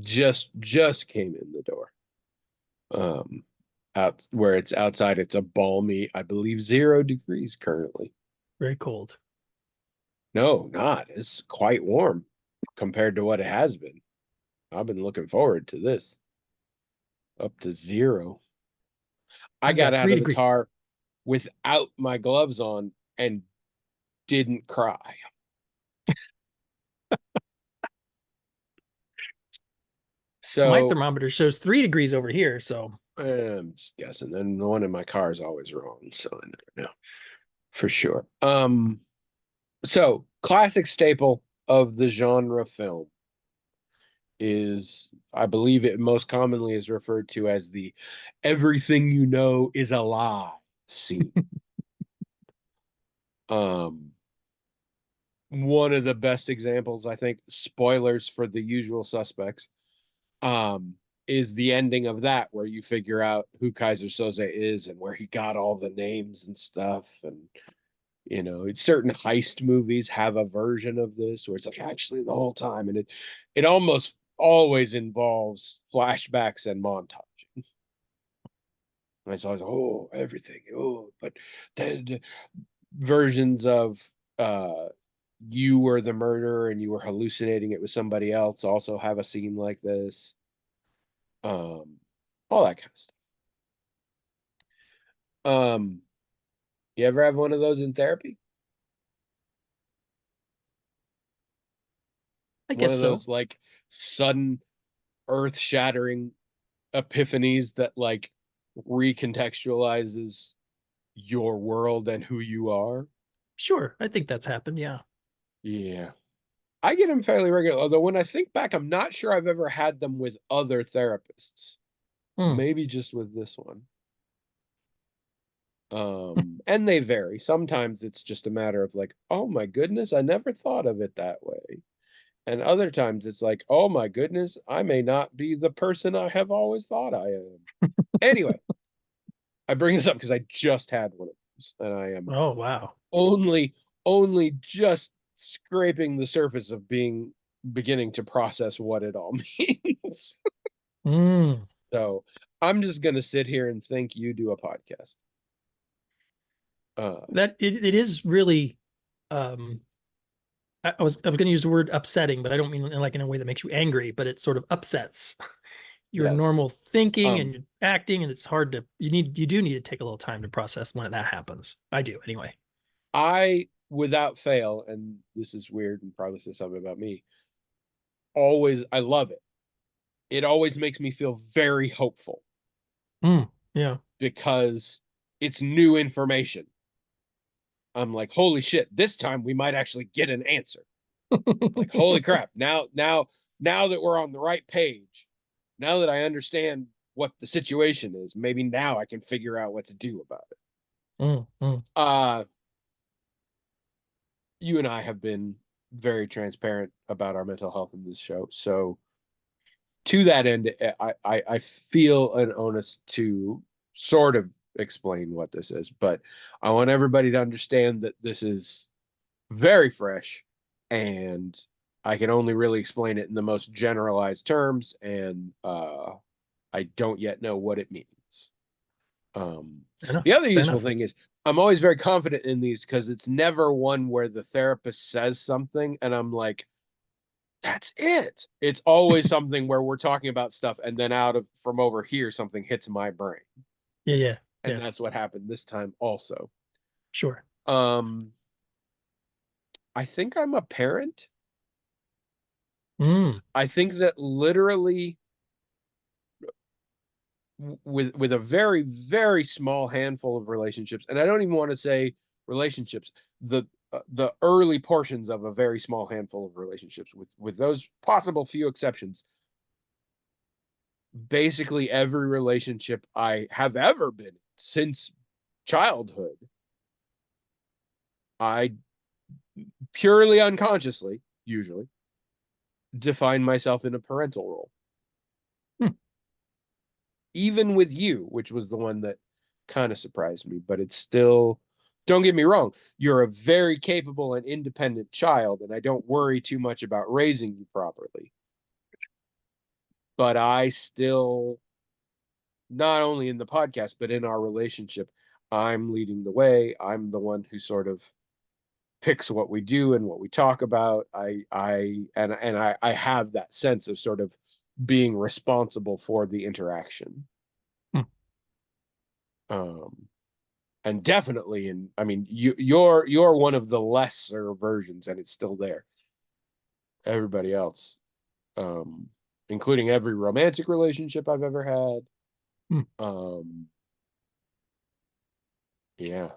just came in the door. Um, Out where it's outside, it's a balmy, I believe, 0 degrees currently. Very cold. No, not. It's quite warm compared to what it has been. I've been looking forward to this. Up to 0. I I've got got out three of the degrees. car without my gloves on and didn't cry. My So thermometer shows 3 degrees over here. So I'm just guessing. And the one in my car is always wrong, so I never know for sure. So classic staple of the genre film is, I believe it most commonly is referred to as the everything you know is a lie scene. Um, One of the best examples, I think, spoilers for The Usual Suspects, um, is the ending of that where you figure out who Kaiser Soze is and where he got all the names and stuff. And certain heist movies have a version of this where it's like actually the whole time, and it almost always involves flashbacks and montage. And it's always everything. But then versions of uh you were the murderer and you were hallucinating it with somebody else also have a scene like this. Um, all that kind of stuff. Um, you ever have one of those in therapy? I One guess of so. those like sudden earth-shattering epiphanies that like recontextualizes your world and who you are? Sure. I think that's happened. Yeah. Yeah. I get them fairly regular, although when I think back, I'm not sure I've ever had them with other therapists. Hmm. Maybe just with this one. And they vary. Sometimes it's just a matter of like, oh my goodness, I never thought of it that way. And other times it's like, oh my goodness, I may not be the person I have always thought I am. Anyway, I bring this up because I just had one of those, and I am Oh, wow. only only just scraping the surface of beginning to process what it all means. Mm. So I'm just gonna sit here and think you do a podcast. Uh It is really um I was going to use the word upsetting, but I don't mean like in a way that makes you angry, but it sort of upsets your yes. normal thinking Um and acting, and it's hard to you do need to take a little time to process when that happens. I do anyway. I without fail, and this is weird and probably says something about me, always I love it. It always makes me feel very hopeful Yeah. because it's new information. I'm like, holy shit, this time we might actually get an answer. Like, holy crap, now that we're on the right page, now that I understand what the situation is, maybe now I can figure out what to do about it. Mm, mm. Uh you and I have been very transparent about our mental health in this show. So to that end, I feel an onus to sort of explain what this is, but I want everybody to understand that this is very fresh, and I can only really explain it in the most generalized terms, and I don't yet know what it means. Um, Fair the enough. other Fair useful enough. thing is I'm always very confident in these because it's never one where the therapist says something and I'm like, that's it. It's always something where we're talking about stuff and then out of from over here something hits my brain. Yeah, yeah, And yeah. that's what happened this time also. Sure. Um I think I'm a parent. Mm. I think that literally with a very small handful of relationships, and I don't even want to say relationships, the early portions of a very small handful of relationships with those possible few exceptions, basically every relationship I have ever been in since childhood, I purely unconsciously, usually, define myself in a parental role. Hmm. Even with you, which was the one that kind of surprised me, but it's still, don't get me wrong, you're a very capable and independent child, and I don't worry too much about raising you properly. but I still, not only in the podcast, but in our relationship, I'm leading the way. I'm the one who sort of picks what we do and what we talk about. I have that sense of sort of being responsible for the interaction. Hmm. Um, and definitely I mean, you're one of the lesser versions, and it's still there. Everybody else, um, including every romantic relationship I've ever had. Hmm. Yeah,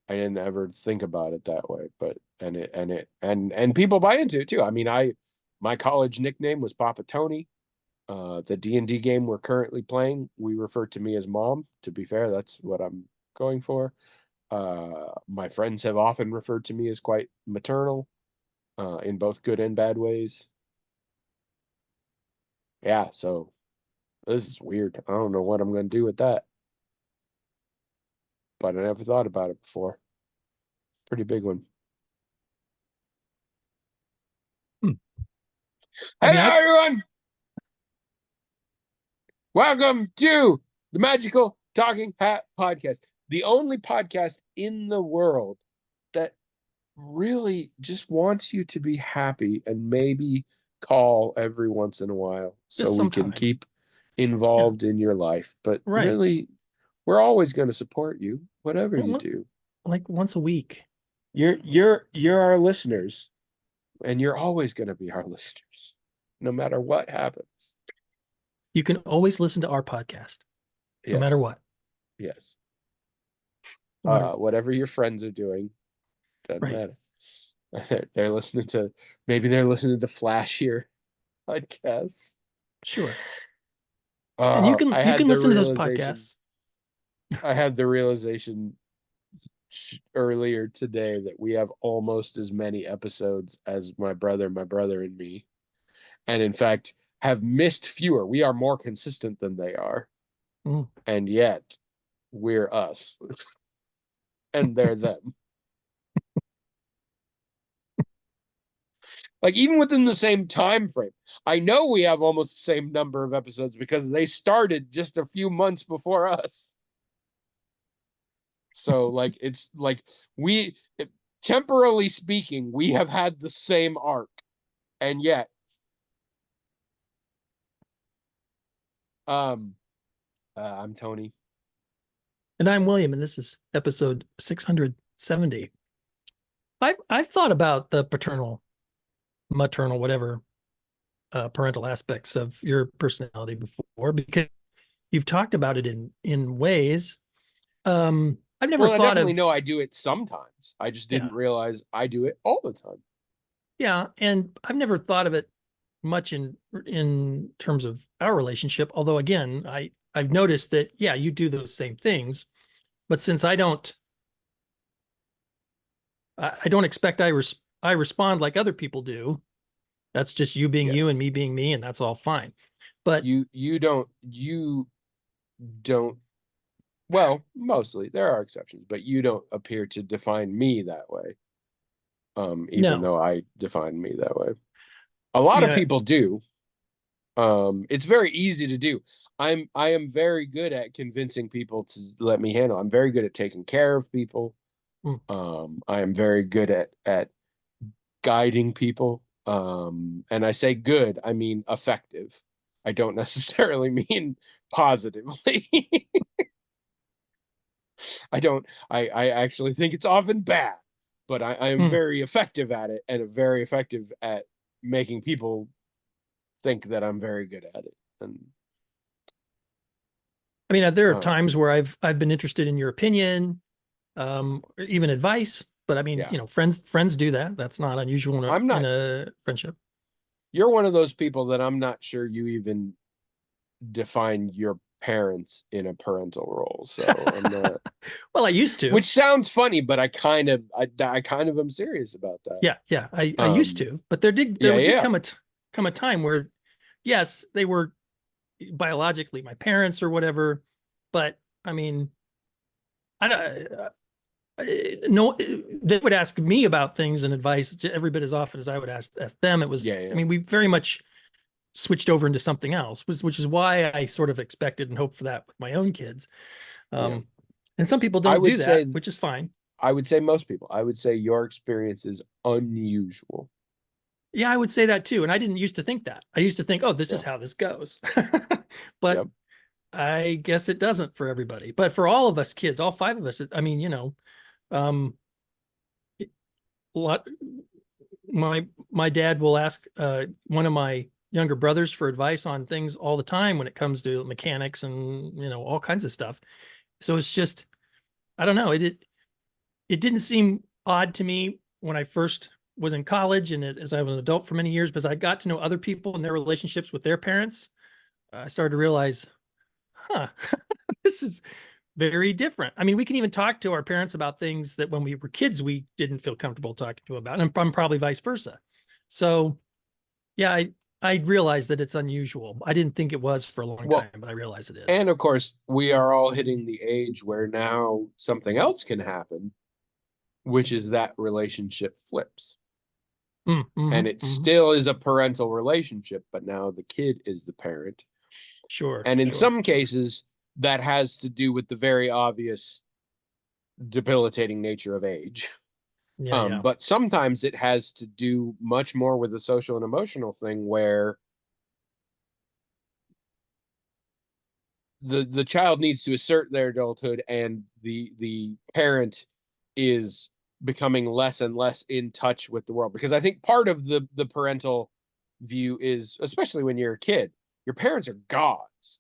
I didn't ever think about it that way, but and people buy into it too. I mean, my college nickname was Papa Tony. The D&D game we're currently playing, we refer to me as Mom. To be fair, that's what I'm going for. My friends have often referred to me as quite maternal, in both good and bad ways. Yeah, so this is weird. I don't know what I'm going to do with that, but I never thought about it before. Pretty big one. Hmm. I Hey mean, I everyone, welcome to the Magical Talking Hat Podcast, the only podcast in the world that really just wants you to be happy and maybe call every once in a while so just we can sometimes. keep Yeah. involved in your life. But Right. really, we're always going to support you, whatever Well, you do. like once a week. You're our listeners, and you're always going to be our listeners, no matter what happens. You can always listen to our podcast, no matter Yes, what. yes. No matter Whatever your friends are doing, doesn't right. matter. They're listening to maybe they're listening to flashier podcasts. Sure. And you can I you had can the listen to those realization. podcasts. I had the realization earlier today that we have almost as many episodes as my brother and me, and in fact have missed fewer. We are more consistent than they are, Mm. and yet we're us, and they're them. Like even within the same time frame, I know we have almost the same number of episodes because they started just a few months before us. So like it's like we temporally speaking, we have had the same arc. And yet, um I'm Tony. And I'm William, and this is episode 670. I've thought about the paternal, maternal, whatever parental aspects of your personality before because you've talked about it in ways. I've never Well, I thought definitely of know I do it sometimes. I just yeah, didn't realize I do it all the time. yeah, and I've never thought of it much in terms of our relationship. Although again, I've noticed that yeah, you do those same things, but since I don't expect I respond like other people do. That's just you being you Yes. and me being me, and that's all fine. But You don't well, mostly. There are exceptions, but you don't appear to define me that way. Even no, though I define me that way. A I lot mean, of people do. It's very easy to do. I am very good at convincing people to let me handle. I'm very good at taking care of people. mm, I am very good at guiding people. And I say good, I mean effective. I don't necessarily mean positively. I don't. I actually think it's often bad, but I am mm. very effective at it, and very effective at making people think that I'm very good at it. And I mean, there are um, times where I've been interested in your opinion, or even advice. But I mean, yeah, friends do that. That's not unusual I'm in not. a friendship. You're one of those people that I'm not sure you even define your parents in a parental role. So I'm not. Well, I used Which to. sounds funny, but I kind of am serious about that. Yeah, yeah, I used to. But Yeah, there did yeah, come a time where, yes, they were biologically my parents or whatever. But I mean, I don't. No, they would ask me about things and advice every bit as often as I would ask them. It was, yeah, I yeah. mean, we very much switched over into something else, which is why I sort of expected and hoped for that with my own kids. Yeah. And some people I don't would do say that, which is fine. I would say most people. I would say your experience is unusual. Yeah, I would say that too. And I didn't used to think that. I used to think, oh, this Yeah. is how this goes. But Yep. I guess it doesn't for everybody. But for all of us kids, all five of us, I mean, um, what my dad will ask one of my younger brothers for advice on things all the time when it comes to mechanics and all kinds of stuff. So it's just, I don't know. It didn't seem odd to me when I first was in college and as I was an adult for many years, because I got to know other people and their relationships with their parents. I started to realize, huh, this is very different. I mean, we can even talk to our parents about things that when we were kids, we didn't feel comfortable talking to them about, and I'm probably vice versa. So yeah, I realized that it's unusual. I didn't think it was for a long Well, time, but I realize it is. and of course, we are all hitting the age where now something else can happen, which is that relationship flips. And it still is a parental relationship, but now the kid is the parent. Sure, And in sure, some sure. cases, that has to do with the very obvious debilitating nature of age. Yeah, yeah. But sometimes it has to do much more with a social and emotional thing where the child needs to assert their adulthood and the parent is becoming less and less in touch with the world, because I think part of the parental view is, especially when you're a kid, your parents are gods.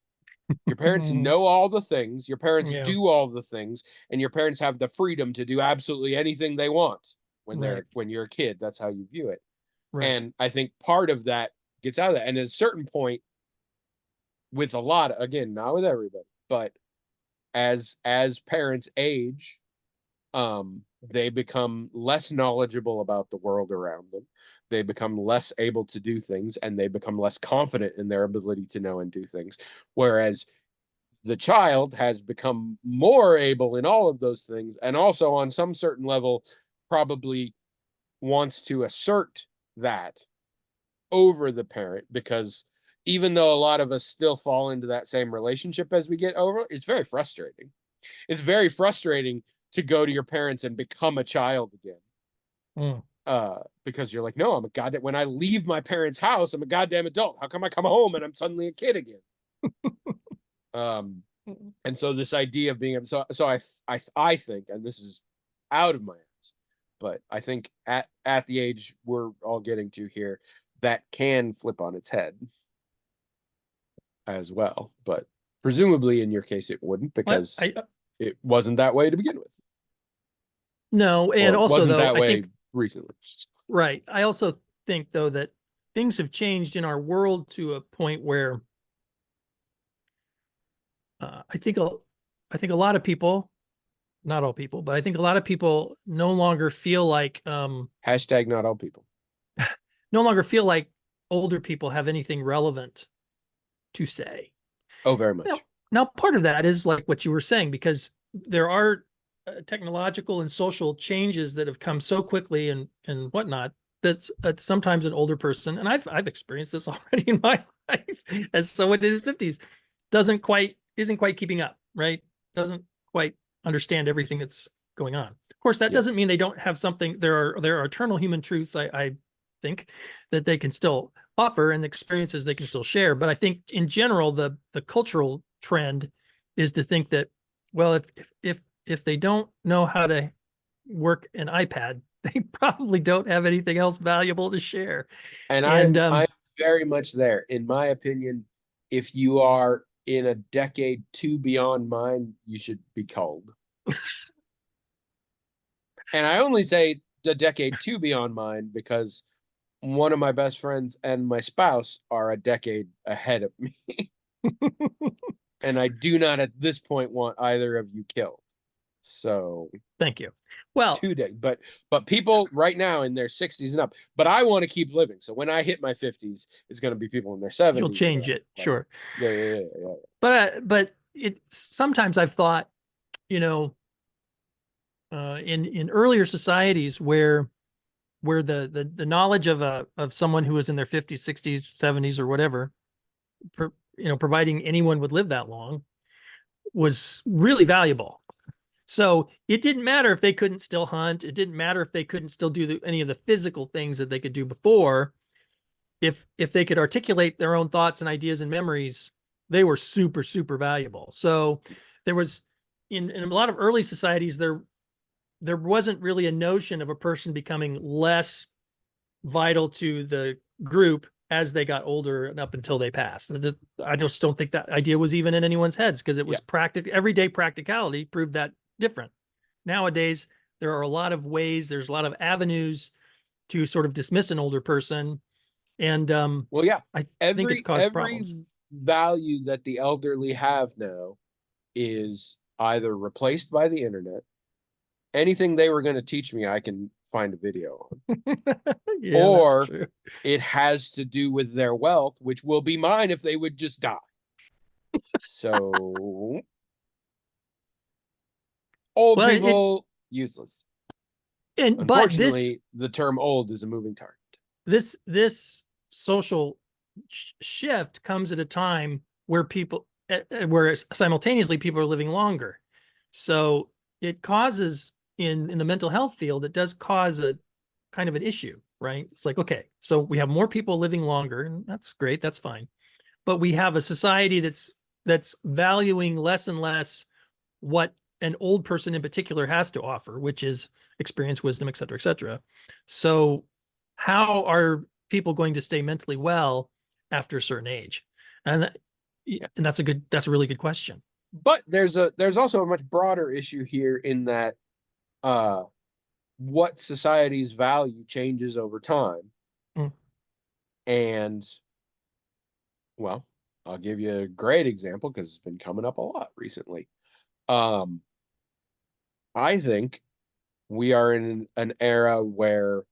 Your parents know all the things, your parents Yeah, do all the things, and your parents have the freedom to do absolutely anything they want right, when you're a kid. That's how you view it. right. And I think part of that gets out of that. And at a certain point, with a lot, again, not with everybody, but as parents age, they become less knowledgeable about the world around them. They become less able to do things, and they become less confident in their ability to know and do things. Whereas the child has become more able in all of those things, and also on some certain level probably wants to assert that over the parent, because even though a lot of us still fall into that same relationship as we get over, it's very frustrating. It's very frustrating to go to your parents and become a child again. Mm. Because you're like, no, I'm a goddamn, when I leave my parents' house, I'm a goddamn adult. How come I come home and I'm suddenly a kid again? Um, and so this idea of being so I think, and this is out of my ass, but I think at the age we're all getting to here, that can flip on its head as well. But presumably in your case it wouldn't, What because I it wasn't that way to begin with, no, and or also wasn't though, that I way think recently. right. I also think though that things have changed in our world to a point where I think I think a lot of people, not all people, but I think a lot of people no longer feel like Hashtag not all people. no longer feel like older people have anything relevant to say. Oh, very Now, much. now part of that is like what you were saying, because there are technological and social changes that have come so quickly and whatnot that sometimes an older person, and I've experienced this already in my life as someone in his 50s, isn't quite keeping up, right? Doesn't quite understand everything that's going on. Of course, that doesn't Yes. mean they don't have something. There are eternal human truths, I think, that they can still offer and experiences they can still share. But I think in general, the cultural trend is to think that, well, if they don't know how to work an iPad, they probably don't have anything else valuable to share. And And I'm very much there. In my opinion, if you are in a decade two beyond mine, you should be called. And I only say the decade two beyond mine because one of my best friends and my spouse are a decade ahead of me. And I do not at this point want either of you killed. So thank you. Well, 2 days, but people right now in their 60s and up. But I want to keep living. So when I hit my 50s, it's going to be people in their you'll 70s. change it, Like, sure. yeah. But it sometimes I've thought, you know, in earlier societies where where the knowledge of someone who was in their 50s, 60s, 70s, or whatever, providing anyone would live that long, was really valuable. So it didn't matter if they couldn't still hunt. It didn't matter if they couldn't still do any of the physical things that they could do before. If they could articulate their own thoughts and ideas and memories, they were super, super valuable. So there was in a lot of early societies, there wasn't really a notion of a person becoming less vital to the group as they got older and up until they passed. I just don't think that idea was even in anyone's heads, because it was everyday practicality proved that different. Nowadays, there are a lot of ways, there's a lot of avenues to sort of dismiss an older person. And well, yeah, I think it's caused problems. Value that the elderly have now is either replaced by the internet. Anything they were going to teach me, I can find a video on. Yeah, or that's true. it has to do with their wealth, which will be mine if they would just die. So old people, useless. But unfortunately, the term old is a moving target. This social shift comes at a time where where simultaneously people are living longer. So it causes in the mental health field, it does cause a kind of an issue, right? It's like, okay, so we have more people living longer, and that's great, that's fine. But we have a society that's valuing less and less what an old person in particular has to offer, which is experience, wisdom, et cetera, et cetera. So how are people going to stay mentally well after a certain age? And that's a really good question. But there's also a much broader issue here in that what society's value changes over time. And well, I'll give you a great example because it's been coming up a lot recently. I think we are in an era where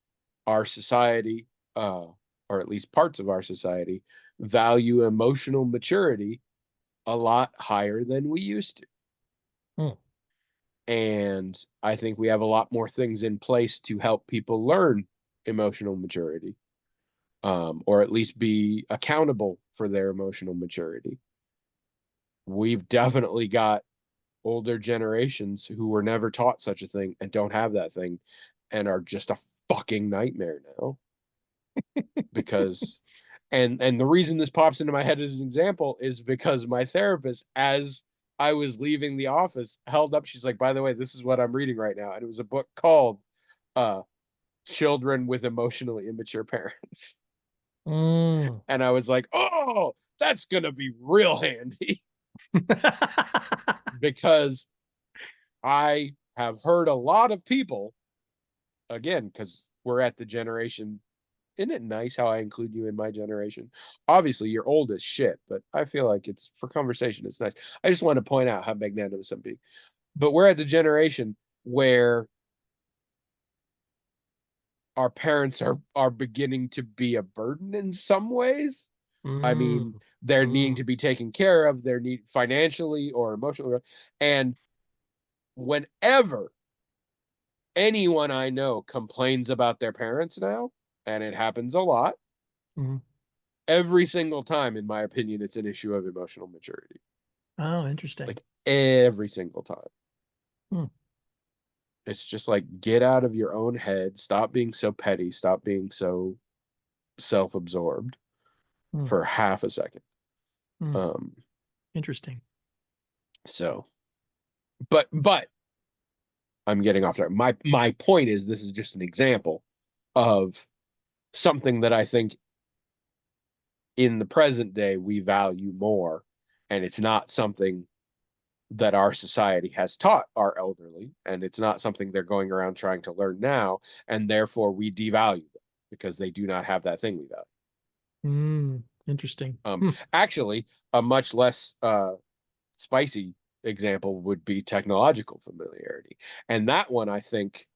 our society, or at least parts of our society, value emotional maturity a lot higher than we used to. And I think we have a lot more things in place to help people learn emotional maturity, or at least be accountable for their emotional maturity. We've definitely got older generations who were never taught such a thing and don't have that thing and are just a fucking nightmare now. Because and the reason this pops into my head as an example is because my therapist, as I was leaving the office, held up, she's like, by the way, this is what I'm reading right now. And it was a book called Children with Emotionally Immature Parents. And I was like, oh, that's gonna be real handy. Because I have heard a lot of people, again, because we're at the generation. Isn't it nice how I include you in my generation? Obviously, you're old as shit, but I feel like it's for conversation. It's nice. I just want to point out how magnanimous I'm being. But we're at the generation where our parents are beginning to be a burden in some ways. I mean, they're needing to be taken care of. They're need financially or emotionally. And whenever anyone I know complains about their parents now, and it happens a lot, every single time, in my opinion, it's an issue of emotional maturity. Oh, interesting. Like every single time. It's just like, get out of your own head. Stop being so petty. Stop being so self-absorbed for half a second. Interesting. So, but I'm getting off track. My point is, this is just an example of something that I think in the present day we value more, and it's not something that our society has taught our elderly, and it's not something they're going around trying to learn now, and therefore we devalue them because they do not have that thing we value. Interesting. Actually, a much less spicy example would be technological familiarity, and that one I think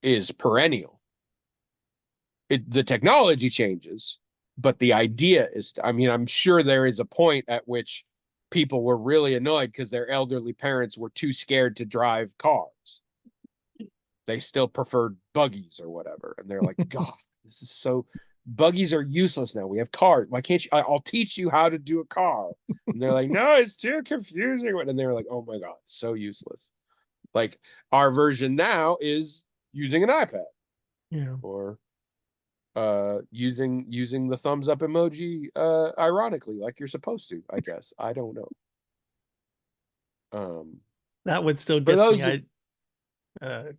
is perennial. The technology changes, but the idea is, I mean, I'm sure there is a point at which people were really annoyed because their elderly parents were too scared to drive cars. they still preferred buggies or whatever. And they're like, God, this is so buggies are useless now. We have cars. Why can't you? I'll teach you how to do a car. And they're like, no, it's too confusing. And they're like, oh my God, so useless. Like our version now is using an iPad Yeah. or using the thumbs up emoji ironically, like you're supposed to, I guess. I don't know. That one still For gets me. those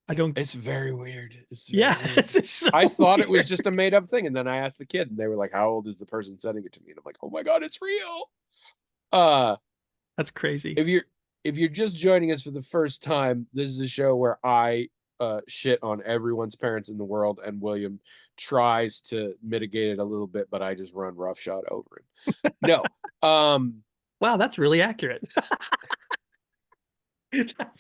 I don't. It's very weird. It's very Yeah, weird. it's just so I thought it was weird. just a made up thing, and then I asked the kid, and they were like, "How old is the person sending it to me?" And I'm like, "Oh my God, it's real." Uh, That's crazy. if you're just joining us for the first time, this is a show where I shit on everyone's parents in the world, and William tries to mitigate it a little bit, but I just run roughshod over him. No, Wow, that's really accurate. That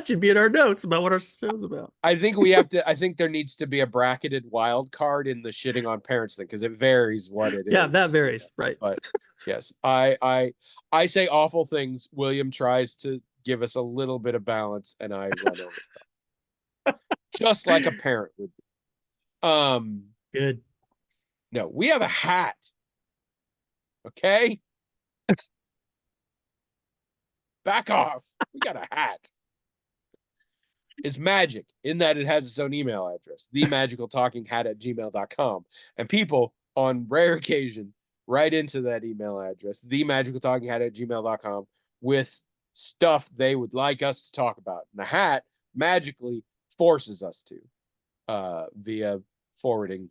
should be in our notes about what our show's about. I think we have to. I think there needs to be a bracketed wild card in the shitting on parents thing because it varies what it Yeah, is. that varies, right? But yes, I say awful things. William tries to give us a little bit of balance, and I run over, just like a parent would do. Good. No, we have a hat. Okay, back off. We got a hat. It's magic in that it has its own email address, themagicaltalkinghat@gmail.com. And people, on rare occasion, write into that email address, themagicaltalkinghat@gmail.com, with stuff they would like us to talk about. And the hat magically forces us to via forwarding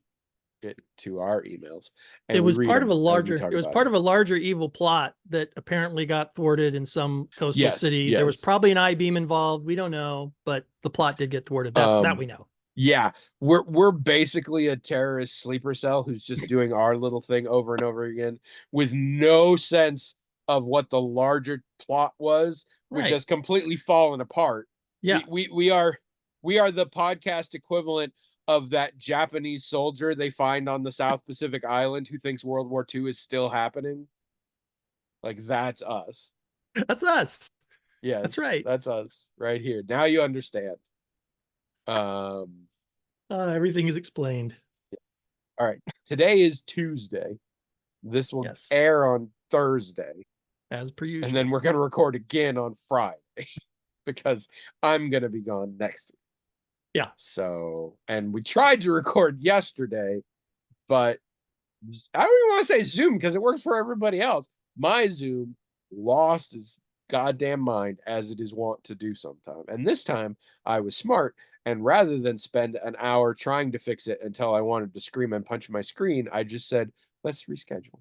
it to our emails. And It we was read part of them a and we larger. talk It was about part them. of a larger evil plot that apparently got thwarted in some coastal Yes, city. There was yes. probably an I-beam involved. We don't know, but the plot did get thwarted. That we know. Yeah, we're basically a terrorist sleeper cell who's just doing our little thing over and over again with no sense of what the larger plot was, which Right. has completely fallen apart. Yeah. We are the podcast equivalent of that Japanese soldier they find on the South Pacific Island who thinks World War II is still happening. Like that's us. That's us. That's Yes, right. that's us right here. Now you understand. Um Everything is explained. All right. Today is Tuesday. This will Yes, air on Thursday. as per And usual. then we're going to record again on Friday because I'm going to be gone next week. Yeah. So, and we tried to record yesterday, but I don't even want to say Zoom because it works for everybody else. My Zoom lost its goddamn mind as it is wont to do sometime. And this time I was smart. And rather than spend an hour trying to fix it until I wanted to scream and punch my screen, I just said, let's reschedule.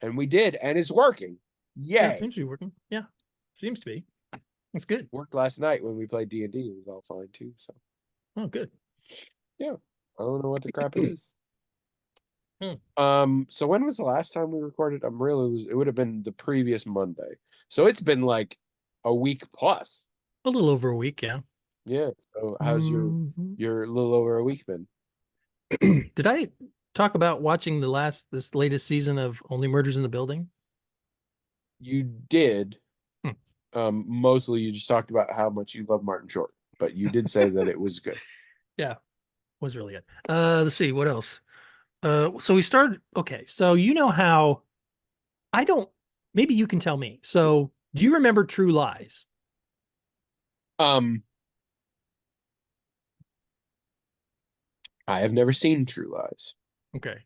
And we did. And it's working. Yay. Yeah, it seems to be working. Yeah, seems to be. That's good. Worked last night when we played D&D. It was all fine too. So, Oh, good. yeah. I don't know what the crap it is. Hmm. So when was the last time we recorded? It would have been the previous Monday. So it's been like a week plus. A little over a week, yeah. Yeah. So how's your little over a week been? Did I talk about watching this latest season of Only Murders in the Building? You did. Hmm. Mostly you just talked about how much you love Martin Short, but you did say that it was good. Yeah, was really good. Let's see what else. So we started. Okay, so you know how I don't. Maybe you can tell me. So do you remember True Lies? I have never seen True Lies. Okay.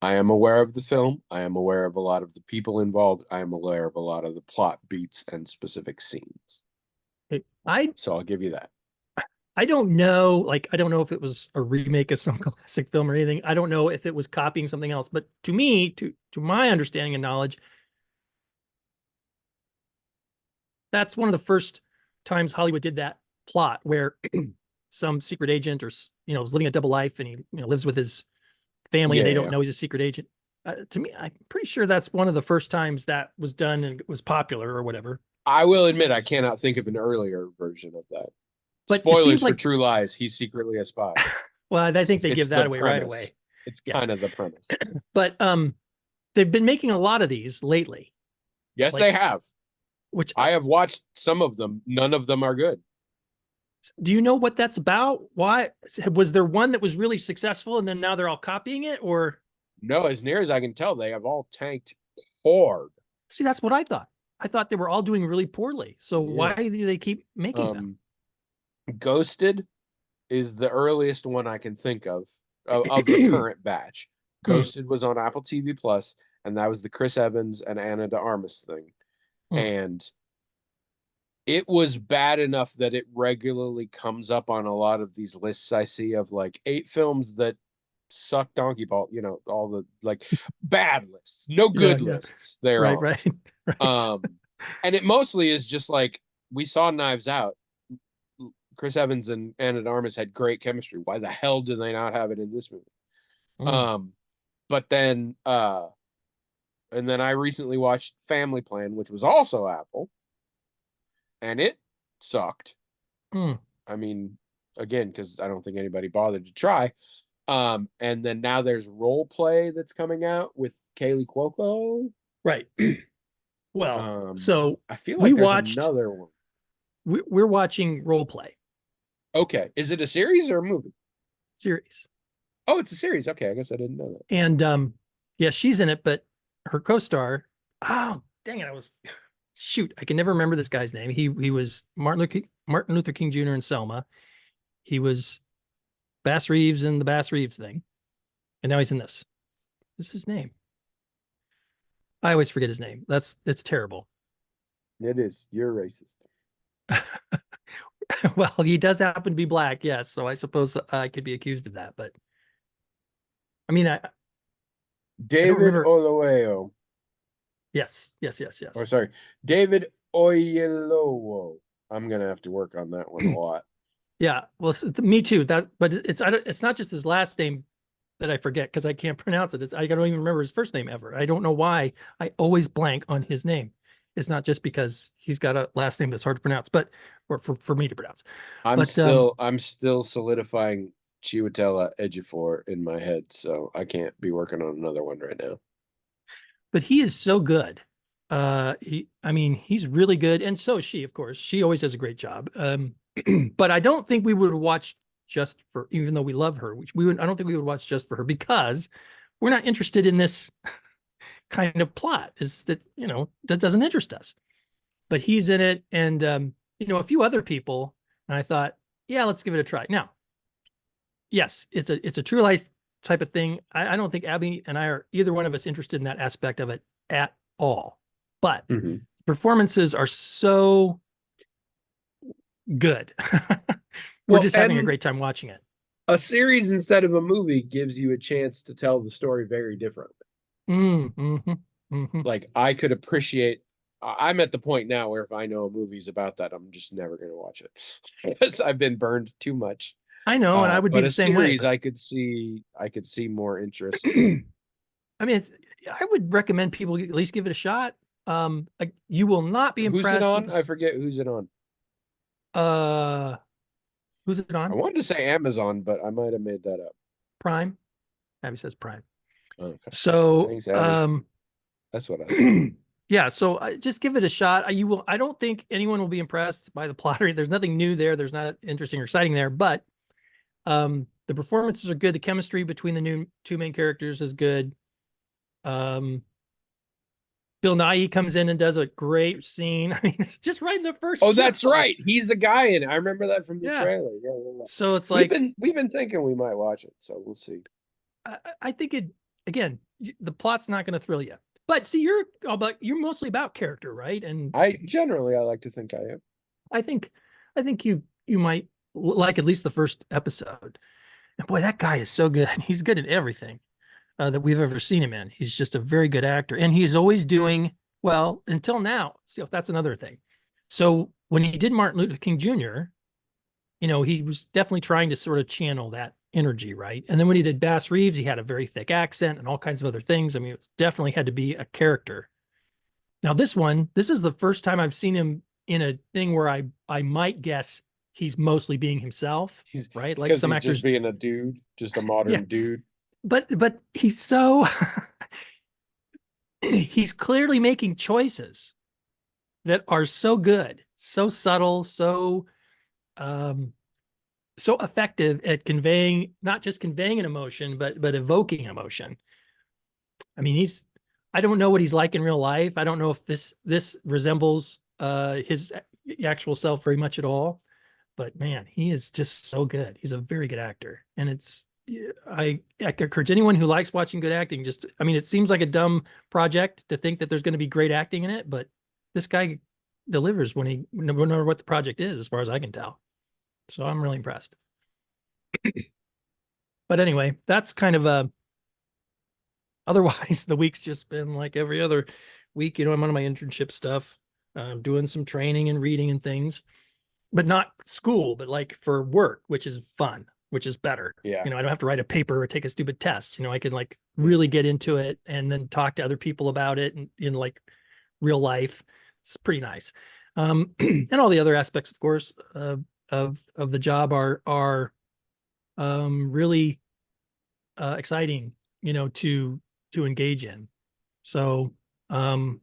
I am aware of the film. I am aware of a lot of the people involved. I am aware of a lot of the plot beats and specific scenes. So I'll give you that. I don't know. Like, I don't know if it was a remake of some classic film or anything. I don't know if it was copying something else. But to me, to my understanding and knowledge, that's one of the first times Hollywood did that plot where some secret agent or is living a double life and he lives with his family and they don't know he's a secret agent. To me, I'm pretty sure that's one of the first times that was done and was popular or whatever. I will admit I cannot think of an earlier version of that. But spoilers for True Lies. He's secretly a spy. Well, I think they give that away premise. right away. It's kind of the premise. But they've been making a lot of these lately. Yes, they have. which I have watched some of them. None of them are good. do you know what that's about? Why was there one that was really successful and then now they're all copying it? Or No, as near as I can tell, they have all tanked hard. see, that's what I thought. I thought they were all doing really poorly. So Yeah. why do they keep making them? Ghosted is the earliest one I can think of the current batch. Hmm. Ghosted was on Apple TV Plus, and that was the Chris Evans and Anna de Armas thing. Hmm. And it was bad enough that it regularly comes up on a lot of these lists I see of like 8 films that suck donkey ball, all the like bad lists, no Yeah, good yeah. lists they're Right, on. right, right. And it mostly is just like we saw Knives Out. Chris Evans and Anna de Armas had great chemistry. Why the hell do they not have it in this movie? Hmm. But then and then I recently watched Family Plan, which was also Apple, and it sucked. Hmm. I mean, again, because I don't think anybody bothered to try. And then now there's Role Play that's coming out with Kaylee Cuoco. Right. Well, Um, so I feel we like there's watched, another one. we're watching Role Play Okay, is it a series or a movie? series. Oh, it's a series. Okay, I guess I didn't know that. And yeah, she's in it, but her co-star, oh dang it, shoot, I can never remember this guy's name. He was Martin Luther King Jr. in Selma. He was Bass Reeves in the Bass Reeves thing. And now he's in this. This is his name. I always forget his name. It's terrible. It is. You're racist. Well, he does happen to be black, yes. So I suppose I could be accused of that. But I mean, I don't David remember. Oluwayo. Yes, yes, yes, Or yes. sorry, David Oyelowo. I'm gonna have to work on that one a lot. Yeah, well, me too. But it's not just his last name that I forget because I can't pronounce it. I don't even remember his first name ever. I don't know why I always blank on his name. It's not just because he's got a last name that's hard to pronounce, but or for me to pronounce. But I'm still solidifying Chiwetel Ejiofor in my head, so I can't be working on another one right now. but he is so good. I mean, he's really good, and so is she, of course. She always does a great job. But I don't think we would watch just for, even though we love her, which we would. I don't think we would watch just for her because we're not interested in this kind of plot. Is that that doesn't interest us? But he's in it, and a few other people, and I thought, yeah, let's give it a try. Now, yes, it's a true life type of thing. I don't think Abby and I are either one of us interested in that aspect of it at all. But Mhm. performances are so good. We're Well, just having a and great time watching it. a series instead of a movie gives you a chance to tell the story very differently. Like I could appreciate. I'm at the point now where if I know a movie's about that, I'm just never going to watch it because I've been burned too much. I know, and I would be But the a same way. series, But I could see more interest. I mean, I would recommend people at least give it a shot. You will not be Who's it impressed on? with I forget who's it on. uh who's it I on? wanted to say Amazon, but I might have made that up. Prime. Abby says Prime. Okay. So Thanks, Abby. That's what I thought. yeah, so just give it a shot. You will. I don't think anyone will be impressed by the plot. There's nothing new there. There's not interesting or exciting there, but the performances are good. The chemistry between the two main characters is good. Um, Bill Nighy comes in and does a great scene. I mean, it's just right in the first Oh, show. that's right. He's a guy in it. I remember that from the Yeah. trailer. Yeah. So it's We've like been thinking we might watch it, so we'll see. I think it again. The plot's not going to thrill you, but see, you're mostly about character, right? And I like to think I am. I think you might like at least the first episode. And boy, that guy is so good. He's good at everything that we've ever seen him in. He's just a very good actor, and he's always doing well until now. See, if that's another thing. So when he did Martin Luther King Jr., he was definitely trying to sort of channel that energy, right? And then when he did Bass Reeves, he had a very thick accent and all kinds of other things. I mean, it definitely had to be a character. Now, this is the first time I've seen him in a thing where I might guess he's mostly being himself, right? Like some actors just being a dude, just a modern dude. But he's so he's clearly making choices that are so good, so subtle, um, so effective at conveying, not just conveying an emotion, but evoking emotion. I mean, I don't know what he's like in real life. I don't know if this resembles his actual self very much at all. But man, he is just so good. He's a very good actor. And I encourage anyone who likes watching good acting, just, I mean, it seems like a dumb project to think that there's going to be great acting in it, but this guy delivers no matter what the project is, as far as I can tell. So I'm really impressed. But anyway, that's kind of otherwise the week's just been like every other week. I'm on my internship stuff, doing some training and reading and things, but not school, but like for work, which is fun, which is better. Yeah. I don't have to write a paper or take a stupid test. I can like Yeah. really get into it and then talk to other people about it in like real life. It's pretty nice. And all the other aspects, of course, of the job are really exciting, to engage in. So I've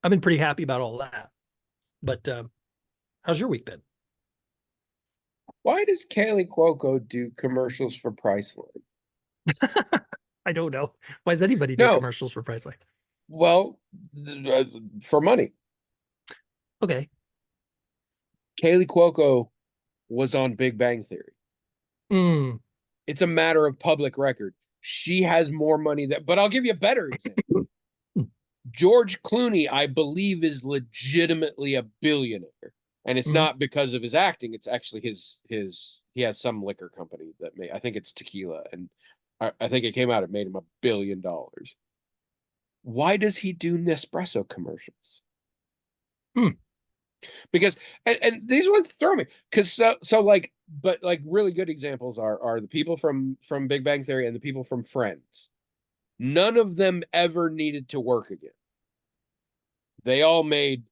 been pretty happy about all that. But how's your week been? Why does Kaylee Cuoco do commercials for Priceline? I don't know. Why does anybody do No, commercials for Priceline? well, for money. Okay. Kaylee Cuoco was on Big Bang Theory. Mm. It's a matter of public record. She has more money but I'll give you a better example. George Clooney, I believe, is legitimately a billionaire. And it's Mm. not because of his acting. It's actually he has some liquor company I think it's tequila. And I think it came out, it made him $1 billion. Why does he do Nespresso commercials? Mm. Because and these ones throw me because so like, but like really good examples are the people from Big Bang Theory and the people from Friends. None of them ever needed to work again. They all made,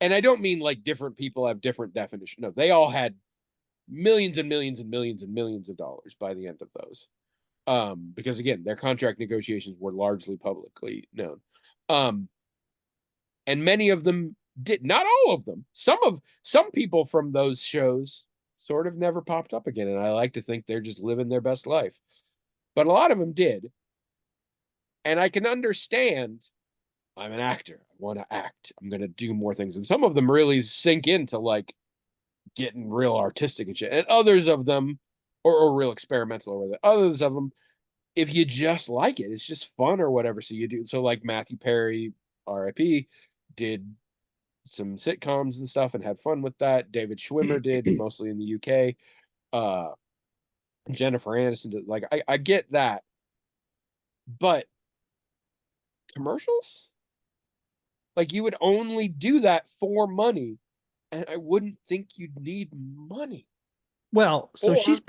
and I don't mean like different people have different definition. No, they all had millions and millions and millions and millions of dollars by the end of those. Because again, their contract negotiations were largely publicly known. And many of them did, not all of them. Some people from those shows sort of never popped up again, and I like to think they're just living their best life. But a lot of them did, and I can understand. I'm an actor. I want to act. I'm going to do more things. And some of them really sink into like getting real artistic and shit. And others of them, or real experimental or whatever, others of them, if you just like it, it's just fun or whatever. So you do. So like Matthew Perry, RIP, did some sitcoms and stuff and had fun with that. David Schwimmer did, mostly in the UK. Jennifer Aniston did. Like, I get that. But commercials? Like, you would only do that for money, and I wouldn't think you'd need money. Well, so Or she's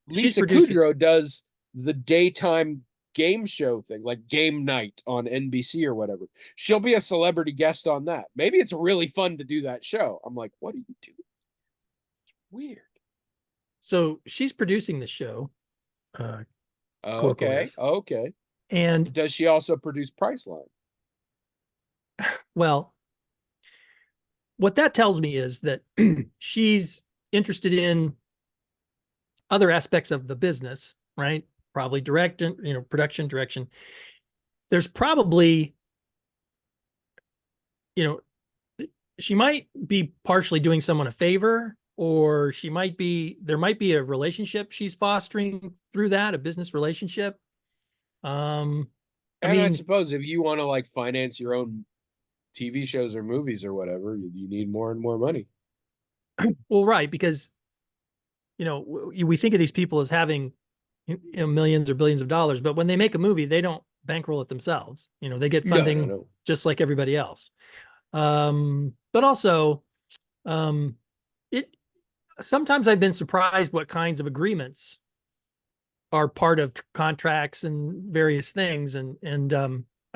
Lisa producing. Kudrow does the daytime game show thing, like Game Night on NBC or whatever. She'll be a celebrity guest on that. Maybe it's really fun to do that show. I'm like, what are you doing? It's weird. So she's producing the show. Uh, Cuoco Okay, is, okay. and Does she also produce Priceline? well, what that tells me is that she's interested in other aspects of the business, right? Probably production, direction. There's probably, you know, she might be partially doing someone a favor, or there might be a relationship she's fostering through that, a business relationship. I And I mean, suppose if you want to like finance your own TV shows or movies or whatever, you need more and more money. well, right, because we think of these people as having millions or billions of dollars, but when they make a movie, they don't bankroll it themselves. They get No, no, funding no. just like everybody else. But also, it sometimes I've been surprised what kinds of agreements are part of contracts and various things. And I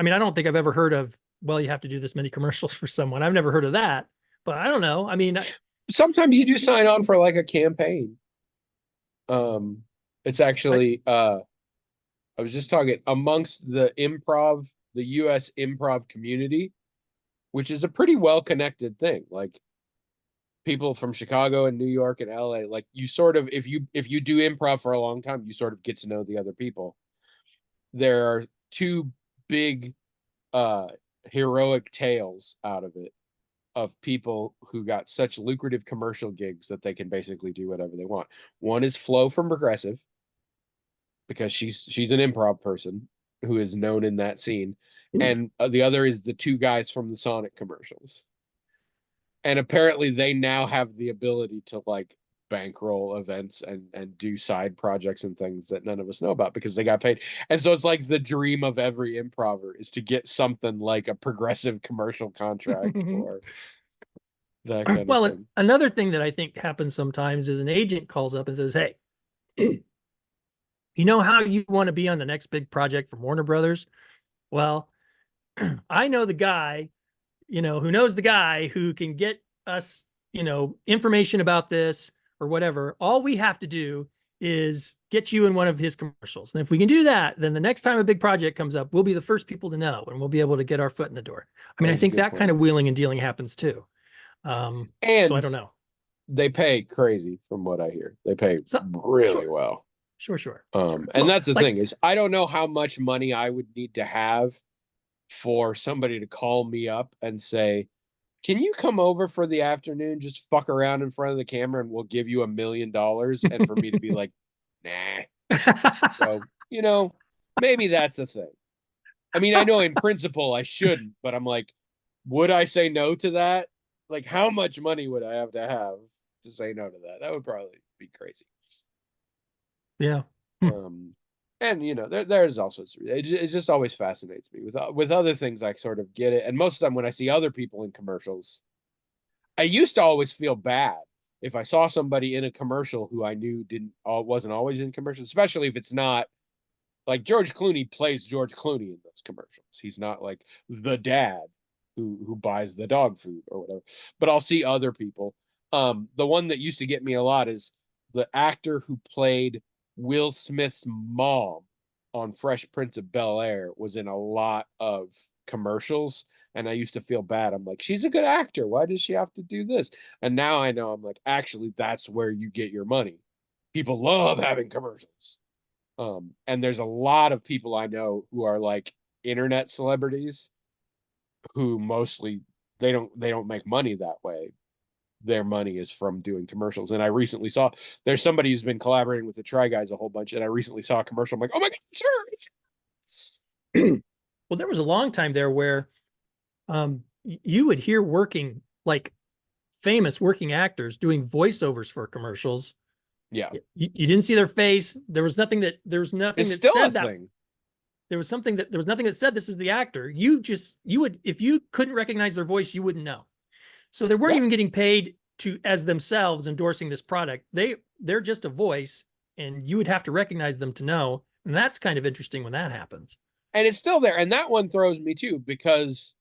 mean, I don't think I've ever heard of, well, you have to do this many commercials for someone. I've never heard of that, but I don't know. I mean, Sometimes you do sign on for like a campaign. It's I actually I was just talking amongst the US improv community. which is a pretty well connected thing. Like people from Chicago and New York and LA, like you sort of, if you do improv for a long time, you sort of get to know the other people. There are two big uh heroic tales out of it of people who got such lucrative commercial gigs that they can basically do whatever they want. One is Flo from Progressive, because she's an improv person who is known in that scene, and the other is the two guys from the Sonic commercials. And apparently they now have the ability to like bankroll events and do side projects and things that none of us know about because they got paid. And so it's like the dream of every improver is to get something like a Progressive commercial contract or that kind of Well, thing. another thing that I think happens sometimes is an agent calls up and says, "Hey, you know how you want to be on the next big project from Warner Brothers? Well, I know the guy, who knows the guy who can get us, information about this or whatever. All we have to do is get you in one of his commercials. And if we can do that, then the next time a big project comes up, we'll be the first people to know and we'll be able to get our foot in the door." I mean, I That's a think good that kind point. of wheeling and dealing happens too. So I And don't know. they pay crazy from what I hear. They pay So really sure, well. sure. And Well, that's the like, thing is I don't know how much money I would need to have for somebody to call me up and say, "Can you come over for the afternoon, just fuck around in front of the camera and we'll give you $1 million," and for me to be like, nah. So, maybe that's a thing. I mean, I know in principle I shouldn't, but I'm like, would I say no to that? Like, how much money would I have to say no to that? That would probably be crazy. yeah. Um, and there's also it just always fascinates me with other things. I sort of get it, and most of the time when I see other people in commercials, I used to always feel bad if I saw somebody in a commercial who I knew didn't wasn't always in commercials, especially if it's not like George Clooney plays George Clooney in those commercials. He's not like the dad who buys the dog food or whatever. But I'll see other people. The one that used to get me a lot is the actor who played Will Smith's mom on Fresh Prince of Bel-Air was in a lot of commercials, and I used to feel bad. I'm like, she's a good actor. Why does she have to do this? And now I know I'm like, actually, that's where you get your money. People love having commercials. And there's a lot of people I know who are like internet celebrities who mostly they don't make money that way. Their money is from doing commercials. And I recently saw there's somebody who's been collaborating with the Try Guys a whole bunch, and I recently saw a commercial. I'm like, oh my god, sure. Well, there was a long time there where you would hear working like famous working actors doing voiceovers for commercials. Yeah, You didn't see their face. There was nothing it's that still a said that. thing. There was nothing that said this is the actor. You would, if you couldn't recognize their voice, you wouldn't know. So they weren't Yeah, even getting paid to as themselves endorsing this product. They're just a voice, and you would have to recognize them to know. And that's kind of interesting when that happens. and it's still there. And that one throws me too because,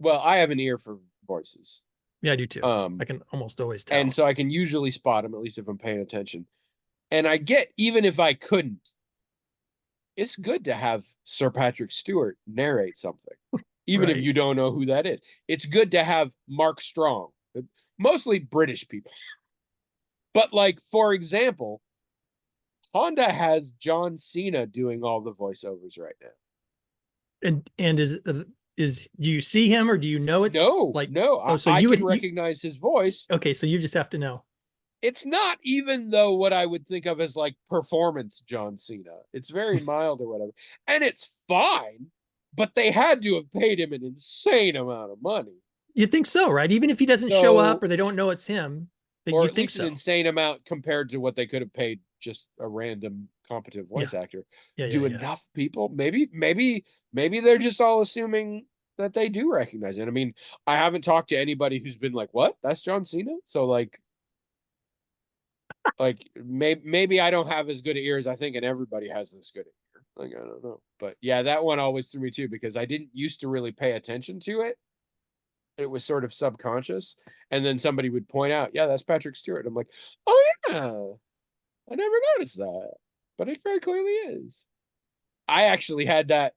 well, I have an ear for voices. Yeah, I do too. I Um, can almost always and tell. so I can usually spot them, at least if I'm paying attention. And I get, even if I couldn't, it's good to have Sir Patrick Stewart narrate something, even if Right. you don't know who that is. It's good to have Mark Strong, mostly British people. But like, for example, Honda has John Cena doing all the voiceovers right now. And is do you see him or do you know it's No, like, no, oh, I, so I you can would recognize his voice. okay, so you just have to know. It's not even though what I would think of as like performance John Cena. It's very mild or whatever. And it's fine, but they had to have paid him an insane amount of money. You think so, right? Even if he doesn't show up So, or they don't know it's him, then or you at think least an so. insane amount compared to what they could have paid just a random competent Yeah. voice actor. Yeah. Do Yeah. enough people? Maybe they're just all assuming that they do recognize it. I mean, I haven't talked to anybody who's been like, "What? That's John Cena?" So maybe I don't have as good ears I think, and everybody has this good ear. Like I don't know, but yeah, that one always threw me too because I didn't used to really pay attention to it. It was sort of subconscious, and then somebody would point out, "Yeah, that's Patrick Stewart." I'm like, "Oh yeah, I never noticed that, but it very clearly is." I actually had that.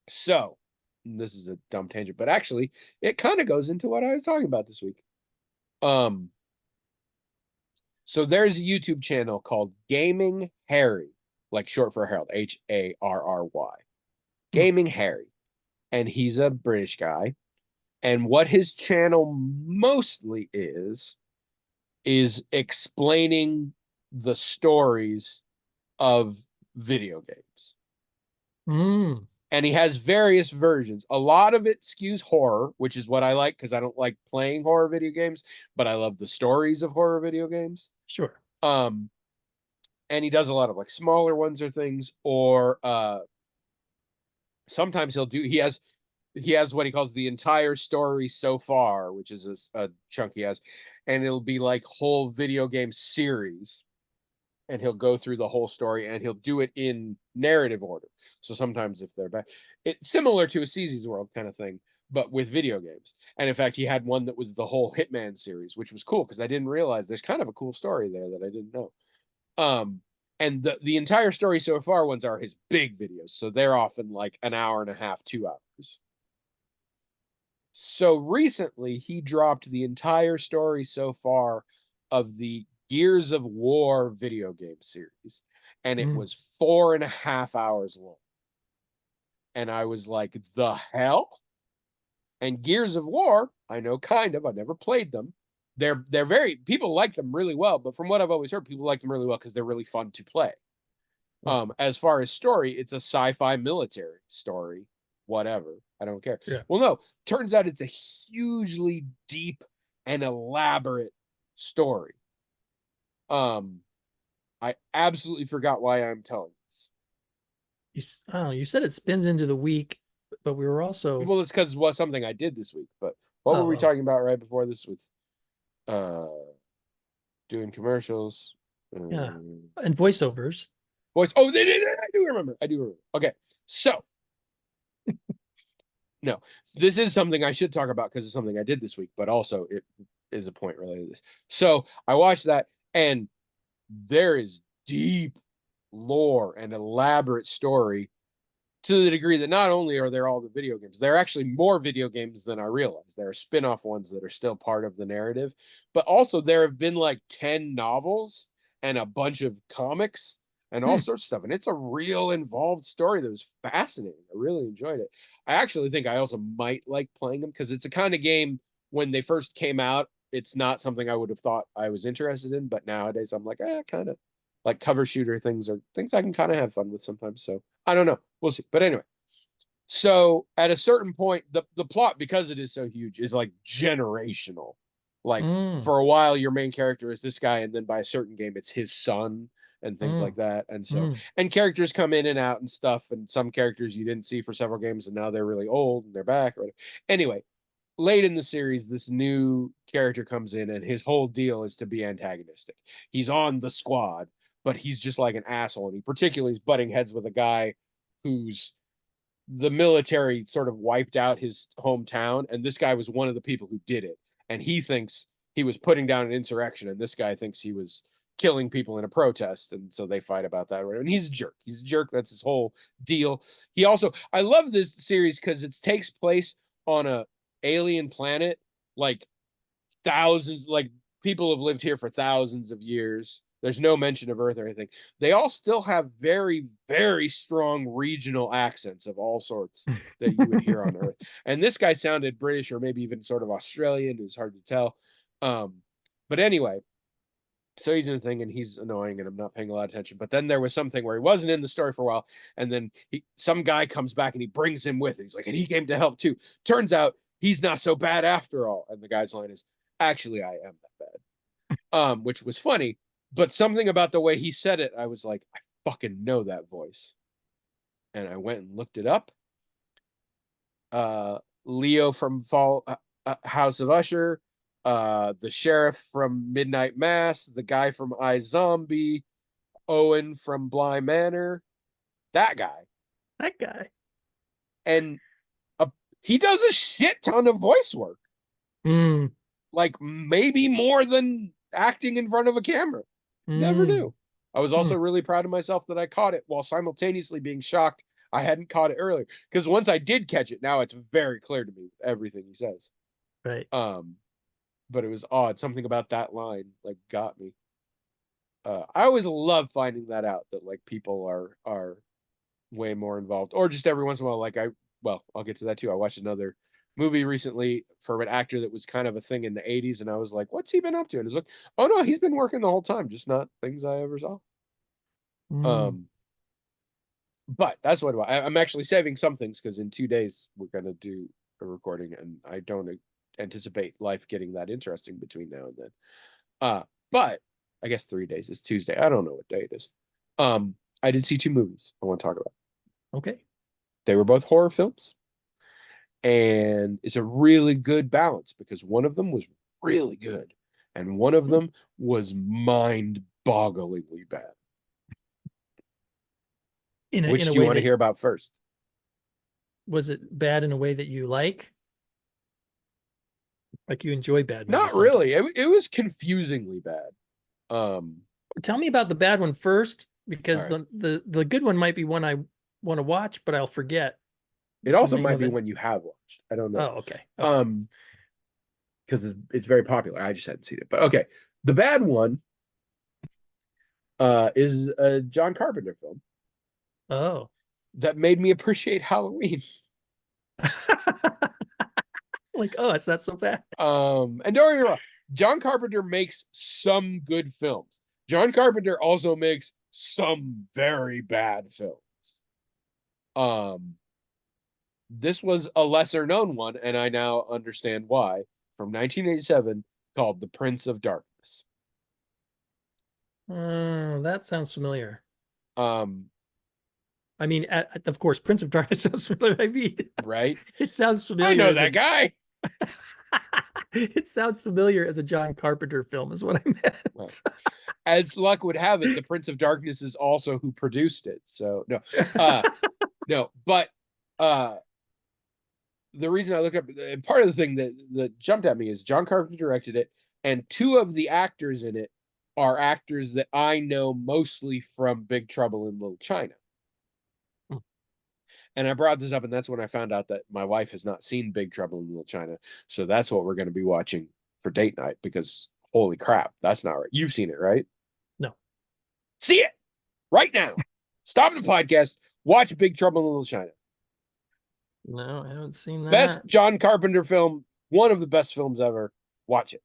So this is a dumb tangent, but actually it kind of goes into what I was talking about this week. Um, so there's a YouTube channel called Gaming Harry, like short for Harold, Harry. Hmm. Gaming Harry. And he's a British guy. And what his channel mostly is explaining the stories of video games. Mm. And he has various versions. A lot of it skews horror, which is what I like because I don't like playing horror video games, but I love the stories of horror video games. Sure. Um, and he does a lot of like smaller ones or things, or sometimes he has what he calls the entire story so far, which is a chunk he has, and it'll be like whole video game series, and he'll go through the whole story, and he'll do it in narrative order. So sometimes if they're back, it's similar to a CZ's World kind of thing, but with video games. And in fact, he had one that was the whole Hitman series, which was cool because I didn't realize there's kind of a cool story there that I didn't know. Um, and the entire story so far ones are his big videos, so they're often like an hour and a half, 2 hours. So recently, he dropped the entire story so far of the Gears of War video game series, and it Mm. was 4.5 hours long. And I was like, the hell? And Gears of War, I know kind of, I've never played them. They're very people like them really well, but from what I've always heard, people like them really well because they're really fun to play. Yeah. As far as story, it's a sci-fi military story, whatever. I don't care. Yeah. Well, no, turns out it's a hugely deep and elaborate story. Um, I absolutely forgot why I'm telling this. I don't know. You said it spins into the week, but we were also. Well, it's because it was something I did this week. But what were we Oh, talking about right before this with uh doing commercials? yeah. Um, And voiceovers. voice. Oh, they did. I do remember. I do remember. Okay, so no, this is something I should talk about because it's something I did this week, but also it is a point related to this. So I watched that, and there is deep lore and elaborate story to the degree that not only are there all the video games, there are actually more video games than I realized. There are spin-off ones that are still part of the narrative, but also there have been like 10 novels and a bunch of comics and all Hmm. sorts of stuff. And it's a real involved story that was fascinating. I really enjoyed it. I actually think I also might like playing them because it's a kind of game when they first came out, it's not something I would have thought I was interested in, but nowadays I'm like, kind of like cover shooter things are things I can kind of have fun with sometimes. So I don't know. We'll see. But anyway, so at a certain point, the plot, because it is so huge, is like generational. Like Mm. for a while, your main character is this guy, and then by a certain game, it's his son and things Mm. like that. And so, Mm. and characters come in and out and stuff, and some characters you didn't see for several games, and now they're really old and they're back. Or whatever. Anyway, late in the series, this new character comes in, and his whole deal is to be antagonistic. He's on the squad, but he's just like an asshole, and he particularly is butting heads with a guy who's the military sort of wiped out his hometown, and this guy was one of the people who did it, and he thinks he was putting down an insurrection, and this guy thinks he was killing people in a protest, and so they fight about that. And he's a jerk. He's a jerk. That's his whole deal. He also, I love this series because it takes place on a alien planet, like thousands, like people have lived here for thousands of years. There's no mention of Earth or anything. They all still have very, very strong regional accents of all sorts that you would hear on Earth. And this guy sounded British or maybe even sort of Australian. It was hard to tell. But anyway, so he's in the thing and he's annoying and I'm not paying a lot of attention. But then there was something where he wasn't in the story for a while, and then some guy comes back and he brings him with. He's like, and he came to help too. Turns out he's not so bad after all. And the guy's line is, actually, I am that bad. Which was funny, but something about the way he said it, I was like, I fucking know that voice. And I went and looked it up. Leo from House of Usher, the sheriff from Midnight Mass, the guy from iZombie, Owen from Bly Manor, that guy. That guy. And uh, he does a shit ton of voice work, Mm. like maybe more than acting in front of a camera. Never Mm. knew. I was also Mm. really proud of myself that I caught it while simultaneously being shocked I hadn't caught it earlier because once I did catch it, now it's very clear to me everything he says. Right. But it was odd. Something about that line like got me. I always love finding that out that like people are way more involved, or just every once in a while, like I'll get to that too. I watched another movie recently for an actor that was kind of a thing in the 80s, and I was like, what's he been up to? And it's like, oh no, he's been working the whole time, just not things I ever saw. Mm. Um, but that's what I'm actually saving some things because in 2 days we're gonna do a recording, and I don't anticipate life getting that interesting between now and then. But I guess 3 days is Tuesday. I don't know what day it is. I did see two movies I want to talk about. Okay. They were both horror films, and it's a really good balance because one of them was really good, and one of them was mind-bogglingly bad. In Which a do you way want to that hear about first? was it bad in a way that you like you enjoy bad movies Not really. sometimes. It was confusingly bad. Um, Tell me about the bad one first, all because right. the good one might be one I want to watch, but I'll forget It the also name might of be it. one you have watched. I don't know. Oh, okay. Okay. Um, because it's very popular. I just hadn't seen it. But okay. The bad one is a John Carpenter film Oh. that made me appreciate Halloween. Like, oh, it's not so bad. And don't get me wrong, John Carpenter makes some good films. John Carpenter also makes some very bad films. Um, this was a lesser known one, and I now understand why, from 1987, called The Prince of Darkness. That sounds familiar. Um, I mean, of course, Prince of Darkness sounds familiar. I mean, right? it sounds I familiar know as that guy. it sounds familiar as a John Carpenter film, is what I Well, meant. as luck would have it, The Prince of Darkness is also who produced it. So no, but uh the reason I looked up, and part of the thing that jumped at me is John Carpenter directed it, and two of the actors in it are actors that I know mostly from Big Trouble in Little China. And I brought this up, and that's when I found out that my wife has not seen Big Trouble in Little China. So that's what we're going to be watching for date night because holy crap, that's not right. You've seen it, right? No. See it right now. Stop the podcast. Watch Big Trouble in Little China. No, I haven't seen Best that. John Carpenter film. One of the best films ever. Watch it.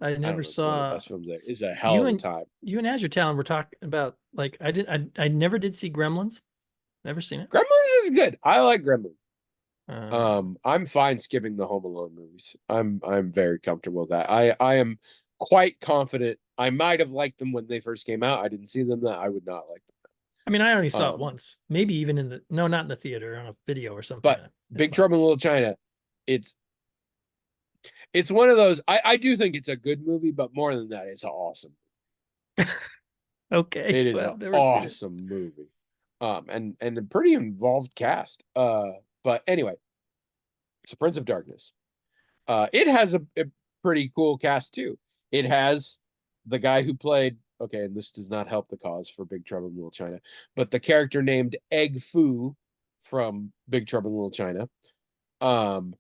I I never don't know. It's one of the saw best films there. It's a hell you of a and time. you and Azure Talon were talking about, like, I never did see Gremlins. Never seen it. Gremlins is good. I like Gremlins. Uh, I'm fine skipping the Home Alone movies. I'm very comfortable with that. I am quite confident. I might have liked them when they first came out. I didn't see them that I would not like I mean, I only them. saw it once, maybe even in the no, not in the theater, on a video or something. But It's Big fine. Trouble in Little China, it's it's one of those. I do think it's a good movie, but more than that, it's awesome. Okay, It is well, an I've never seen it. awesome movie. And a pretty involved cast. But anyway, it's a Prince of Darkness. It has a pretty cool cast too. It has the guy who played, okay, and this does not help the cause for Big Trouble in Little China, but the character named Egg Foo from Big Trouble in Little China. Um,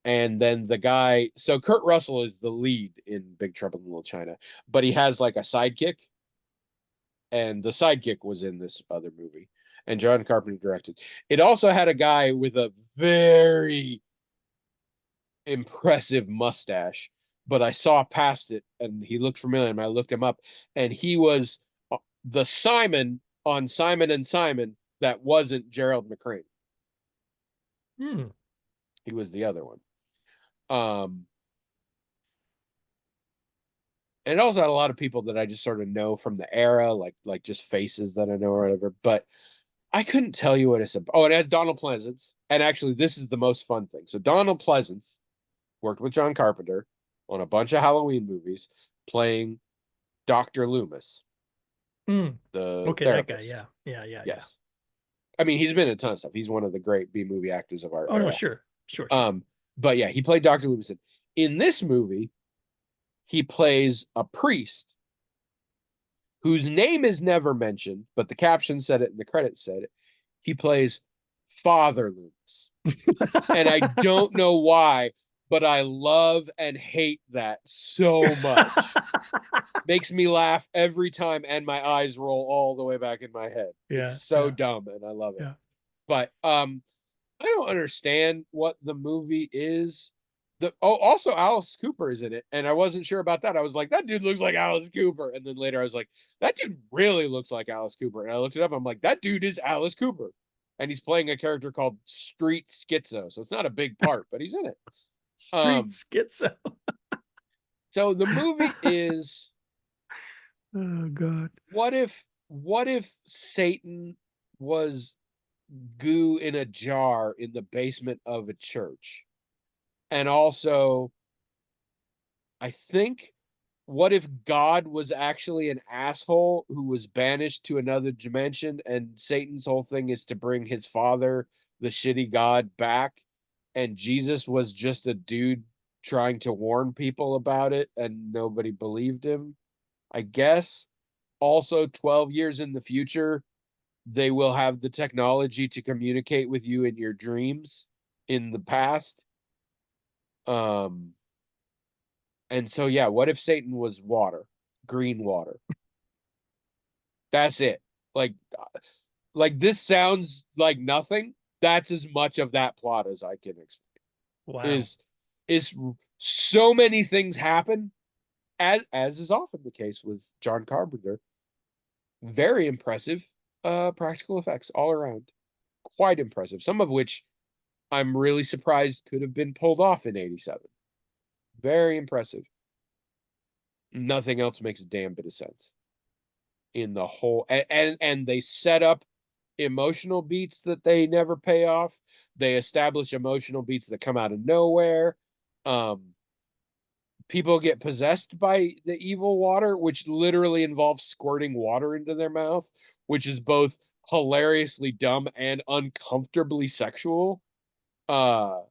and then the guy, so Kurt Russell is the lead in Big Trouble in Little China, but he has like a sidekick, and the sidekick was in this other movie, and John Carpenter directed. It also had a guy with a very impressive mustache, but I saw past it and he looked familiar, and I looked him up, and he was the Simon on Simon and Simon that wasn't Gerald McCrane. Hmm. He was the other one. Um, and it also had a lot of people that I just sort of know from the era, like just faces that I know or whatever. But I couldn't tell you what it's about. Oh, it has Donald Pleasance, and actually, this is the most fun thing. So Donald Pleasance worked with John Carpenter on a bunch of Halloween movies, playing Dr. Loomis, Hmm. the Okay, that guy. Yeah. therapist. Yeah. Yes. I mean, he's been in a ton of stuff. He's one of the great B movie actors of our Oh no, era. sure. But yeah, he played Dr. Loomis. In this movie, he plays a priest whose name is never mentioned, but the caption said it and the credits said it. He plays Father Loomis. And I don't know why, but I love and hate that so much. Makes me laugh every time, and my eyes roll all the way back in my head. It's Yeah, so yeah, dumb, and I love it. yeah. But I don't understand what the movie is. Also Alice Cooper is in it, and I wasn't sure about that. I was like, that dude looks like Alice Cooper, and then later I was like, that dude really looks like Alice Cooper, and I looked it up. I'm like, that dude is Alice Cooper, and he's playing a character called Street Schizo, so it's not a big part, but he's in it. Street Um, schizo. so the movie is Oh God. what if Satan was goo in a jar in the basement of a church? And also, I think, what if God was actually an asshole who was banished to another dimension, and Satan's whole thing is to bring his father, the shitty God, back, and Jesus was just a dude trying to warn people about it and nobody believed him? I guess. Also, 12 years in the future, they will have the technology to communicate with you in your dreams in the past. Um, and so, yeah, what if Satan was water, green water? That's it. Like, like this sounds like nothing. That's as much of that plot as I can explain. Wow. Is so many things happen, as is often the case with John Carpenter. Very impressive practical effects all around. Quite impressive. Some of which I'm really surprised could have been pulled off in 87. Very impressive. Nothing else makes a damn bit of sense in the whole, and they set up emotional beats that they never pay off. They establish emotional beats that come out of nowhere. Um, People get possessed by the evil water, which literally involves squirting water into their mouth, which is both hilariously dumb and uncomfortably sexual. Uh,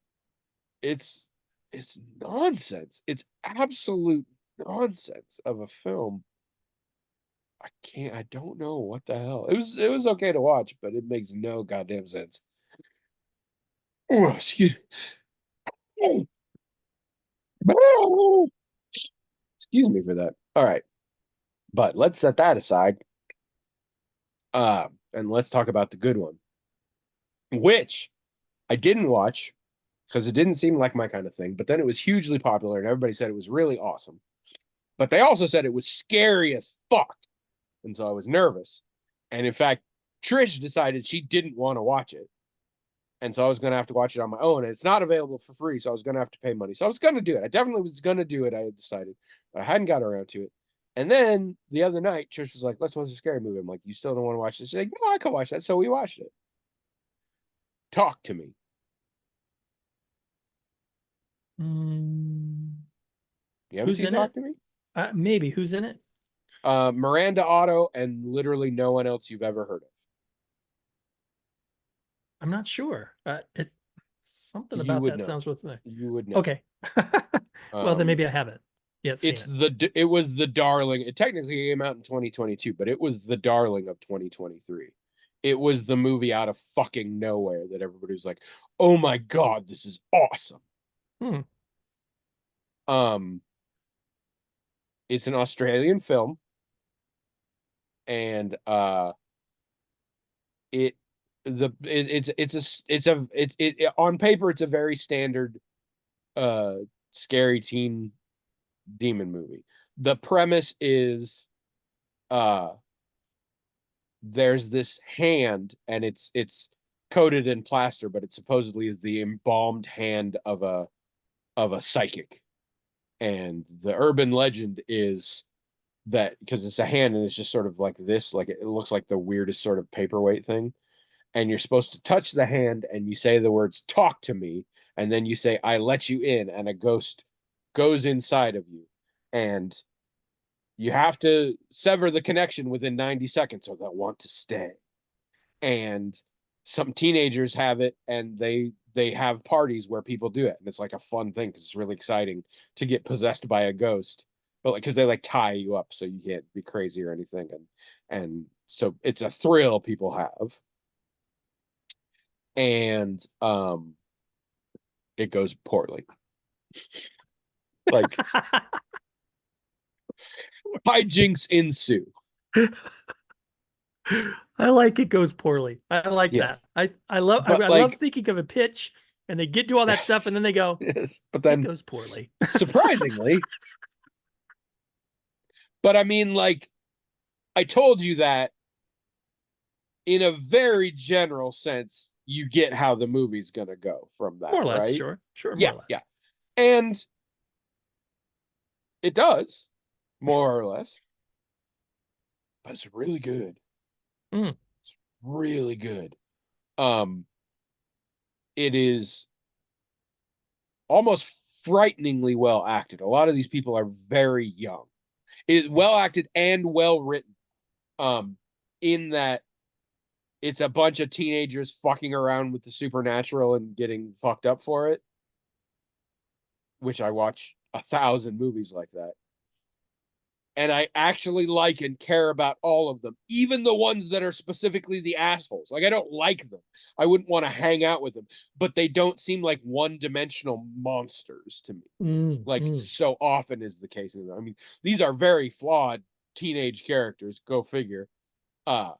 it's it's nonsense. It's absolute nonsense of a film. I don't know what the hell. It was okay to watch, but it makes no goddamn sense. Oh, excuse excuse me for that. All right. But let's set that aside. And let's talk about the good one, which I didn't watch because it didn't seem like my kind of thing, but then it was hugely popular and everybody said it was really awesome. But they also said it was scary as fuck. And so I was nervous. And in fact, Trish decided she didn't want to watch it. And so I was going to have to watch it on my own. And it's not available for free. So I was going to have to pay money. So I was going to do it. I definitely was going to do it. I had decided, but I hadn't got around to it. And then the other night, Trish was like, let's watch a scary movie. I'm like, you still don't want to watch this? She's like, no, I can watch that. So we watched it. Talk to me. Mm, You haven't who's seen in it? Talk to Me? Maybe. Who's in it? Miranda Otto and literally no one else you've ever heard of. I'm not sure. It's something You about would that know. sounds familiar. You would know. Okay. Well, then Um, maybe I haven't yet seen it. it was the darling. It technically came out in 2022, but it was the darling of 2023. It was the movie out of fucking nowhere that everybody was like, "Oh my god, this is awesome." Hmm. Um, it's an Australian film, and it it's on paper it's a very standard uh scary teen demon movie. The premise is uh there's this hand and it's coated in plaster, but it supposedly is the embalmed hand of a psychic. And the urban legend is that because it's a hand and it's just sort of like this, like it looks like the weirdest sort of paperweight thing. And you're supposed to touch the hand and you say the words talk to me, and then you say I let you in, and a ghost goes inside of you. And you have to sever the connection within 90 seconds or they'll want to stay. And some teenagers have it and they have parties where people do it, and it's like a fun thing because it's really exciting to get possessed by a ghost, but like because they like tie you up so you can't be crazy or anything, and so it's a thrill people have. and it goes poorly. Like hijinks ensue. I like it goes poorly. I like that. Yes. But I love like thinking of a pitch and they get to all that stuff and then they go, yes. But it then goes poorly. surprisingly, but I mean, like, I told you that in a very general sense, you get how the movie's gonna go from that, More or less, right? sure. Sure, more Yeah, or less. yeah. And it does, more or less, but it's really good. Mm, It's really good. Um, it is almost frighteningly well acted. A lot of these people are very young. It is well acted and well written. Um, in that it's a bunch of teenagers fucking around with the supernatural and getting fucked up for it, which I watch 1,000 movies like that. And I actually like and care about all of them, even the ones that are specifically the assholes. Like, I don't like them. I wouldn't want to hang out with them, but they don't seem like one-dimensional monsters to me, like mm. so often is the case in them. I mean, these are very flawed teenage characters, go figure. Uh,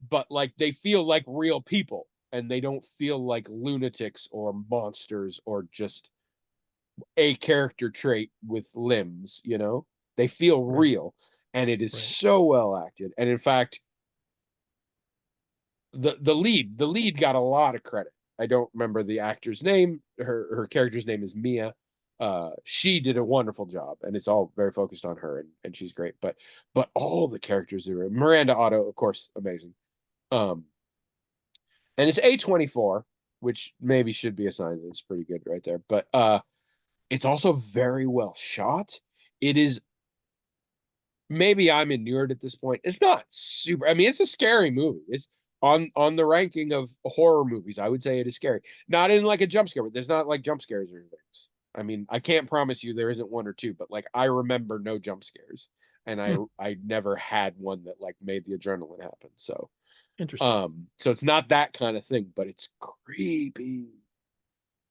but like they feel like real people and they don't feel like lunatics or monsters or just a character trait with limbs, you know? They feel Right, real and it is right. so well acted. And in fact, the lead got a lot of credit. I don't remember the actor's name. Her character's name is Mia. She did a wonderful job and it's all very focused on her and she's great. But all the characters are Miranda Otto, of course, amazing. Um and it's A24, which maybe should be a sign that it's pretty good right there. But it's also very well shot. It is maybe I'm inured at this point. It's not super. I mean, it's a scary movie. It's on the ranking of horror movies. I would say it is scary. Not in like a jump scare, but there's not like jump scares or things. I mean, I can't promise you there isn't one or two, but like I remember no jump scares, and I Hmm, I never had one that like made the adrenaline happen. So interesting. so it's not that kind of thing, but it's creepy.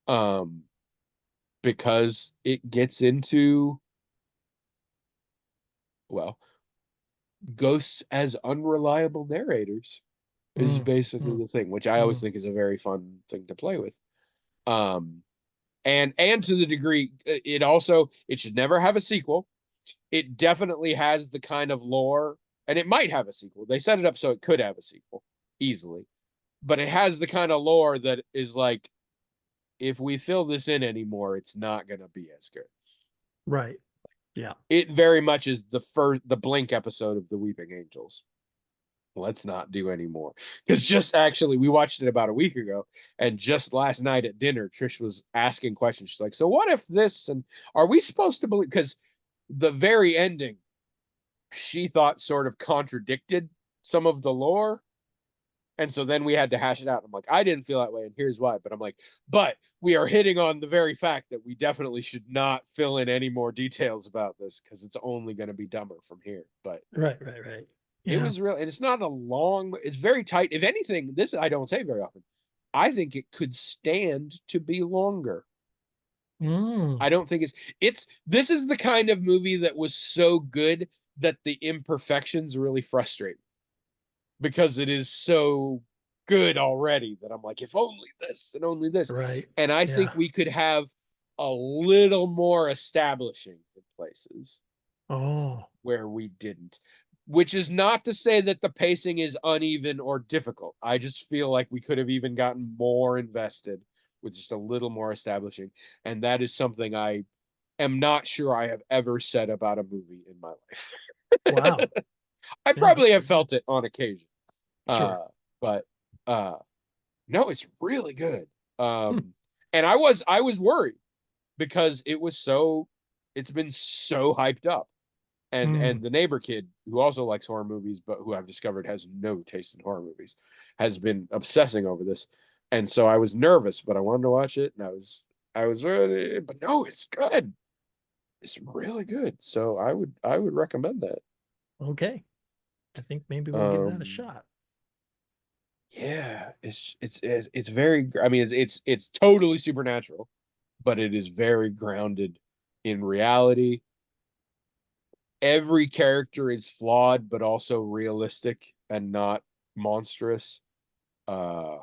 Um, because it gets into well, ghosts as unreliable narrators is Mm, basically mm, the thing, which I always mm. think is a very fun thing to play with. Um, and to the degree it also it should never have a sequel. It definitely has the kind of lore, and it might have a sequel. They set it up so it could have a sequel easily, but it has the kind of lore that is like, if we fill this in anymore, it's not going to be as good. Right. Yeah. It very much is the Blink episode of the Weeping Angels. Let's not do anymore. Because just actually, we watched it about a week ago, and just last night at dinner, Trish was asking questions. She's like, "So what if this? And are we supposed to believe?" Because the very ending, she thought sort of contradicted some of the lore, and so then we had to hash it out. I'm like, I didn't feel that way, and here's why. But I'm like, but we are hitting on the very fact that we definitely should not fill in any more details about this because it's only going to be dumber from here. But Right, right, right. it Yeah. was real, and it's not a long. It's very tight. If anything, this I don't say very often. I think it could stand to be longer. Mm, I don't think it's this is the kind of movie that was so good that the imperfections really frustrate me because it is so good already that I'm like, if only this and only this. right. And I think Yeah. we could have a little more establishing in places Oh, where we didn't, which is not to say that the pacing is uneven or difficult. I just feel like we could have even gotten more invested with just a little more establishing. And that is something I am not sure I have ever said about a movie in my life. wow. I Yeah, that's probably have pretty good. felt it on occasion. Sure. But uh no, it's really good. Hmm. And I was worried because it's been so hyped up. And Mm. the neighbor kid who also likes horror movies but who I've discovered has no taste in horror movies has been obsessing over this, and so I was nervous but I wanted to watch it and I was ready, but no, it's good. It's really good, so I would recommend that. Okay. I think maybe we'll give that a um shot. Yeah, it's very. I mean, it's totally supernatural, but it is very grounded in reality. Every character is flawed, but also realistic and not monstrous. Uh,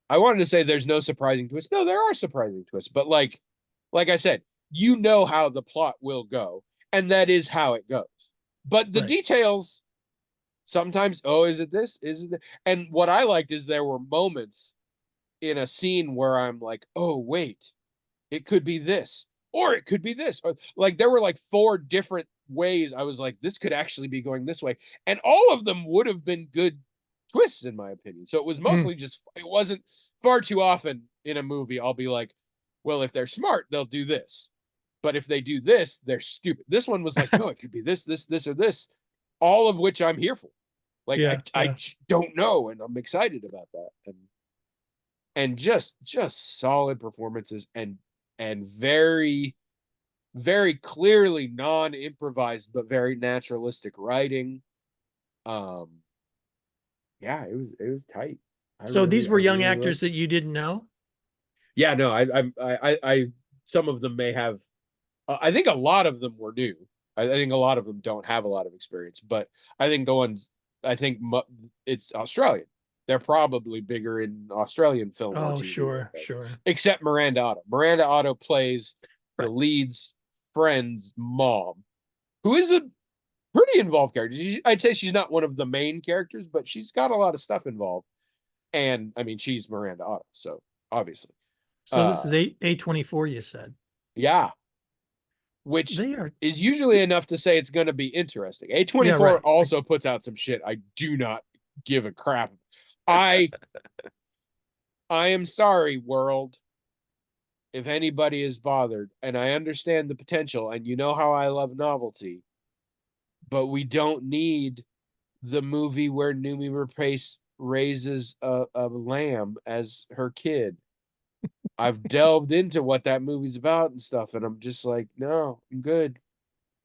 I wanted to say there's no surprising twists. No, there are surprising twists, but like I said, you know how the plot will go, and that is how it goes. But the Right. details sometimes, oh, is it this? Is it? And what I liked is there were moments in a scene where I'm like, oh, wait, it could be this, or it could be this. Or, like there were like four different ways. I was like, this could actually be going this way. And all of them would have been good twists, in my opinion. So it was Mm. mostly just, it wasn't far too often in a movie. I'll be like, well, if they're smart, they'll do this. But if they do this, they're stupid. This one was like, no, it could be this, or this, all of which I'm here for. Like Yeah. I Yeah. don't know, and I'm excited about that. And just solid performances and very very clearly non-improvised but very naturalistic writing. um yeah, it was tight. So these I were young really actors liked it. that you didn't know? Yeah, no, I some of them may have, I think a lot of them were new. I think a lot of them don't have a lot of experience, but I think the ones, I think it's Australian. They're probably bigger in Australian film or Oh, TV, sure, sure. except Miranda Otto. Miranda Otto plays the Right. lead's friend's mom, who is a pretty involved character. I'd say she's not one of the main characters, but she's got a lot of stuff involved. And I mean, she's Miranda Otto, so obviously, So this uh, is A24, you said. yeah, which They are, is usually enough to say it's going to be interesting. yeah, A24 right. also puts out some shit I do not give a crap. I I am sorry, world, if anybody is bothered, and I understand the potential, and you know how I love novelty, but we don't need the movie where Numi Rapace raises a lamb as her kid. I've delved into what that movie's about and stuff, and I'm just like, no, I'm good.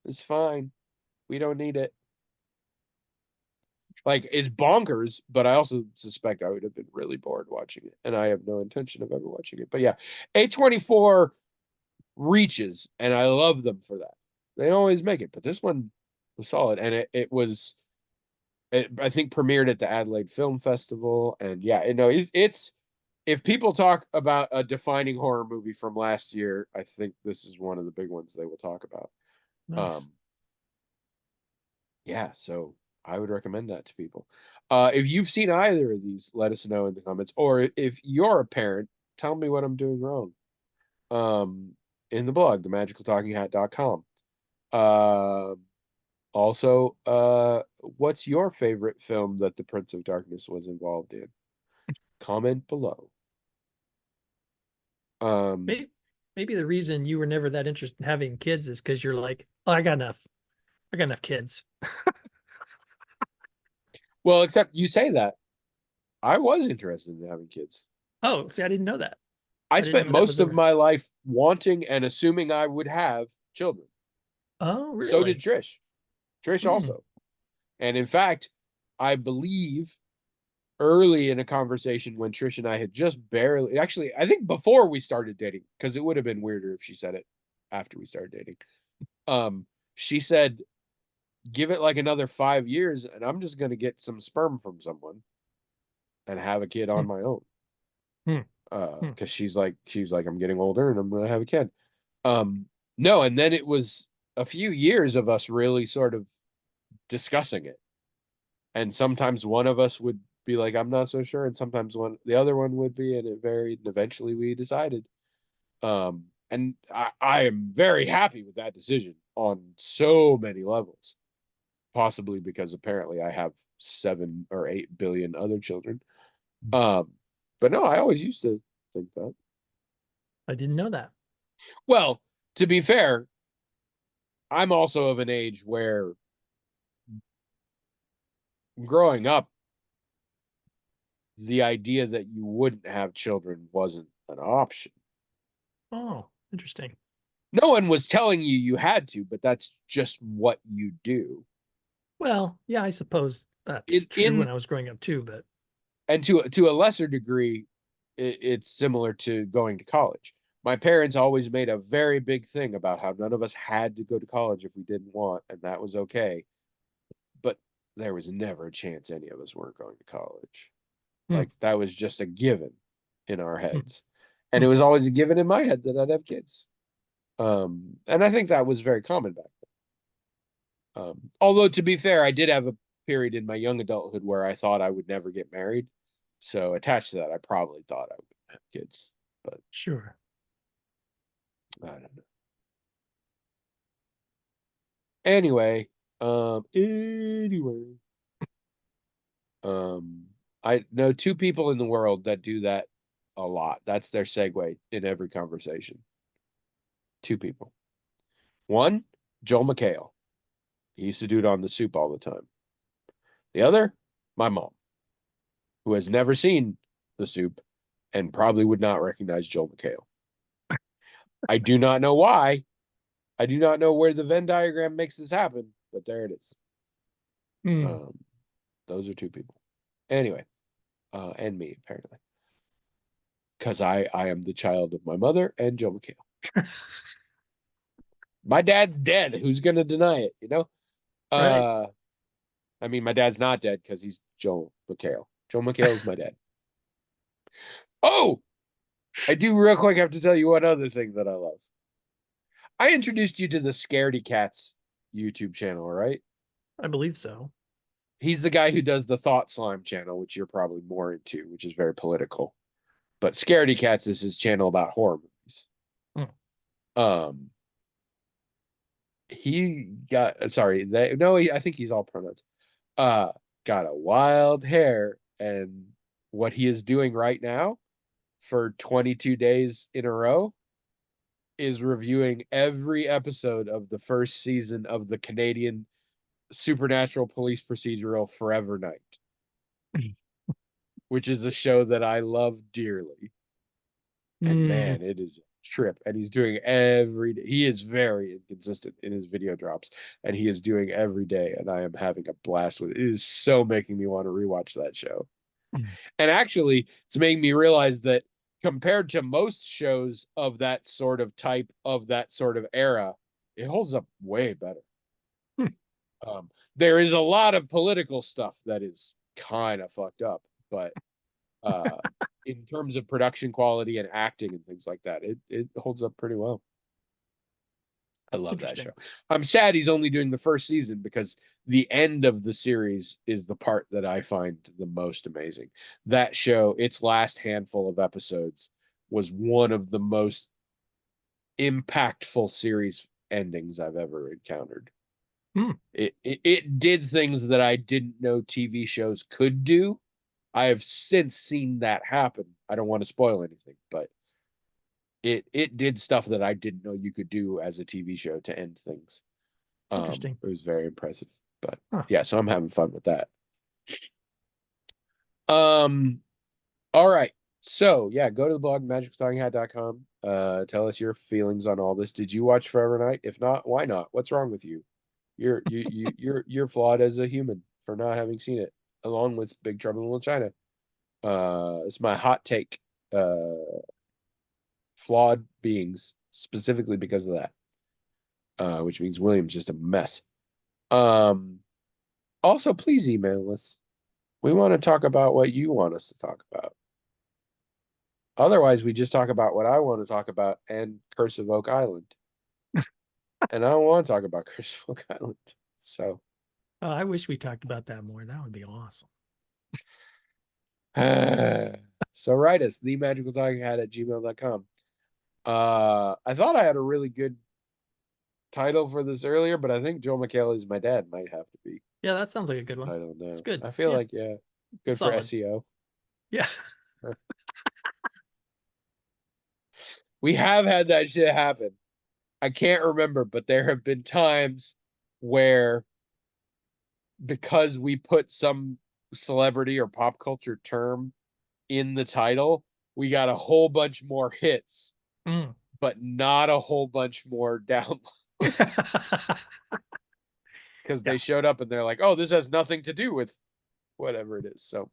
It's fine. We don't need it. Like, it's bonkers, but I also suspect I would have been really bored watching it, and I have no intention of ever watching it. But yeah, A24 reaches, and I love them for that. They don't always make it, but this one was solid, and I think premiered at the Adelaide Film Festival, and yeah, it's if people talk about a defining horror movie from last year, I think this is one of the big ones they will talk about. nice. Um, yeah, so I would recommend that to people. If you've seen either of these, let us know in the comments, or if you're a parent, tell me what I'm doing wrong. Um, in the blog, themagicaltalkinghat.com. Uh, Also, what's your favorite film that the Prince of Darkness was involved in? Comment below. Um, Maybe, maybe the reason you were never that interested in having kids is because you're like, oh, I got enough. I got enough kids. well, except you say that. I was interested in having kids. Oh, see, I didn't know that. I I didn't spent know that most was of ever. my life wanting and assuming I would have children. Oh, So did really? Trish. Trish Hmm. also. And in fact, I believe early in a conversation when Trish and I had just barely, actually, I think before we started dating, because it would have been weirder if she said it after we started dating. Um, she said, give it like another 5 years, and I'm just gonna get some sperm from someone and have a kid on Hmm. my own. Hmm. Hmm. Because she's like, I'm getting older and I'm gonna have a kid. Um, no, and then it was a few years of us really sort of discussing it. And sometimes one of us would be like, I'm not so sure, and sometimes the other one would be, and it varied, and eventually we decided. And I am very happy with that decision on so many levels, possibly because apparently I have 7 or 8 billion other children. Um, but no, I always used to think that. I didn't know that. Well, to be fair, I'm also of an age where growing up, the idea that you wouldn't have children wasn't an option. Oh, interesting. No one was telling you you had to, but that's just what you do. Well, yeah, I suppose that's in true when in I was growing up too, but and to a lesser degree, it's similar to going to college. My parents always made a very big thing about how none of us had to go to college if we didn't want, and that was okay. But there was never a chance any of us weren't going to college. hmm, Like that was just a given in our hmm, heads. And hmm, it was always a given in my head that I'd have kids. And I think that was very common back then. Although to be fair, I did have a period in my young adulthood where I thought I would never get married. So attached to that, I probably thought I would have kids, but sure. I don't know. Anyway, um, I know two people in the world that do that a lot. That's their segue in every conversation. Two people. One, Joel McHale. He used to do it on the soup all the time. The other, my mom, who has never seen the soup and probably would not recognize Joel McHale. I do not know why. I do not know where the Venn diagram makes this happen, but there it is. Hmm. Um, those are two people. Anyway, and me apparently, because I am the child of my mother and Joel McHale. My dad's dead. Who's gonna deny it? You know. Right. Uh, I mean, my dad's not dead because he's Joel McHale. Joel McHale is my dad. Oh, I do real quick have to tell you one other thing that I love. I introduced you to the Scaredy Cats YouTube channel, right? I believe so. He's the guy who does the Thought Slime channel, which you're probably more into, which is very political. But Scaredy Cats is his channel about horror movies. Hmm. Um, he got sorry, they no, I think he's all pronouns. Uh, got a wild hair, and what he is doing right now for 22 days in a row is reviewing every episode of the first season of the Canadian supernatural police procedural Forever Night, which is a show that I love dearly. And Hmm. man, it is a trip. And he's doing every day. He is very inconsistent in his video drops, and he is doing every day. And I am having a blast with it. It is so making me want to rewatch that show. And actually, it's making me realize that compared to most shows of that sort of type, of that sort of era, it holds up way better. There is a lot of political stuff that is kind of fucked up, but uh, in terms of production quality and acting and things like that, it holds up pretty well. I love that Interesting. show. I'm sad he's only doing the first season because the end of the series is the part that I find the most amazing. That show, its last handful of episodes, was one of the most impactful series endings I've ever encountered. Hmm. It did things that I didn't know TV shows could do. I have since seen that happen. I don't want to spoil anything, but it did stuff that I didn't know you could do as a TV show to end things. Interesting. It was very impressive. But Huh. yeah, so I'm having fun with that. Um, all right. So yeah, go to the blog magictalkinghat.com. Tell us your feelings on all this. Did you watch Forever Night? If not, why not? What's wrong with you? You're flawed as a human for not having seen it, along with Big Trouble in Little China. It's my hot take. Flawed beings, specifically because of that. Which means William's just a mess. Um, Also, please email us. We want to talk about what you want us to talk about. Otherwise, we just talk about what I want to talk about and Curse of Oak Island. And I don't want to talk about Curse of Oak Island. So, I wish we talked about that more. That would be awesome. so write us, themagicaltalkinghat at gmail.com. I thought I had a really good title for this earlier, but I think Joel McHale is my dad might have to be. Yeah, that sounds like a good I one. don't It's know. good. I feel Yeah, like, yeah, good for solid. SEO. Yeah. We have had that shit happen. I can't remember, but there have been times where because we put some celebrity or pop culture term in the title, we got a whole bunch more hits, Mm. but not a whole bunch more downloads because Yeah. they showed up and they're like, "Oh, this has nothing to do with whatever it is. So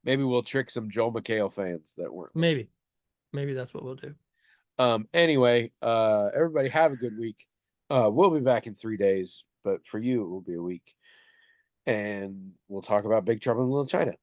maybe we'll trick some Joel McHale fans that weren't listening. Maybe that's what we'll do. Anyway, everybody have a good week. We'll be back in 3 days, but for you, it will be a week. And we'll talk about Big Trouble in Little China.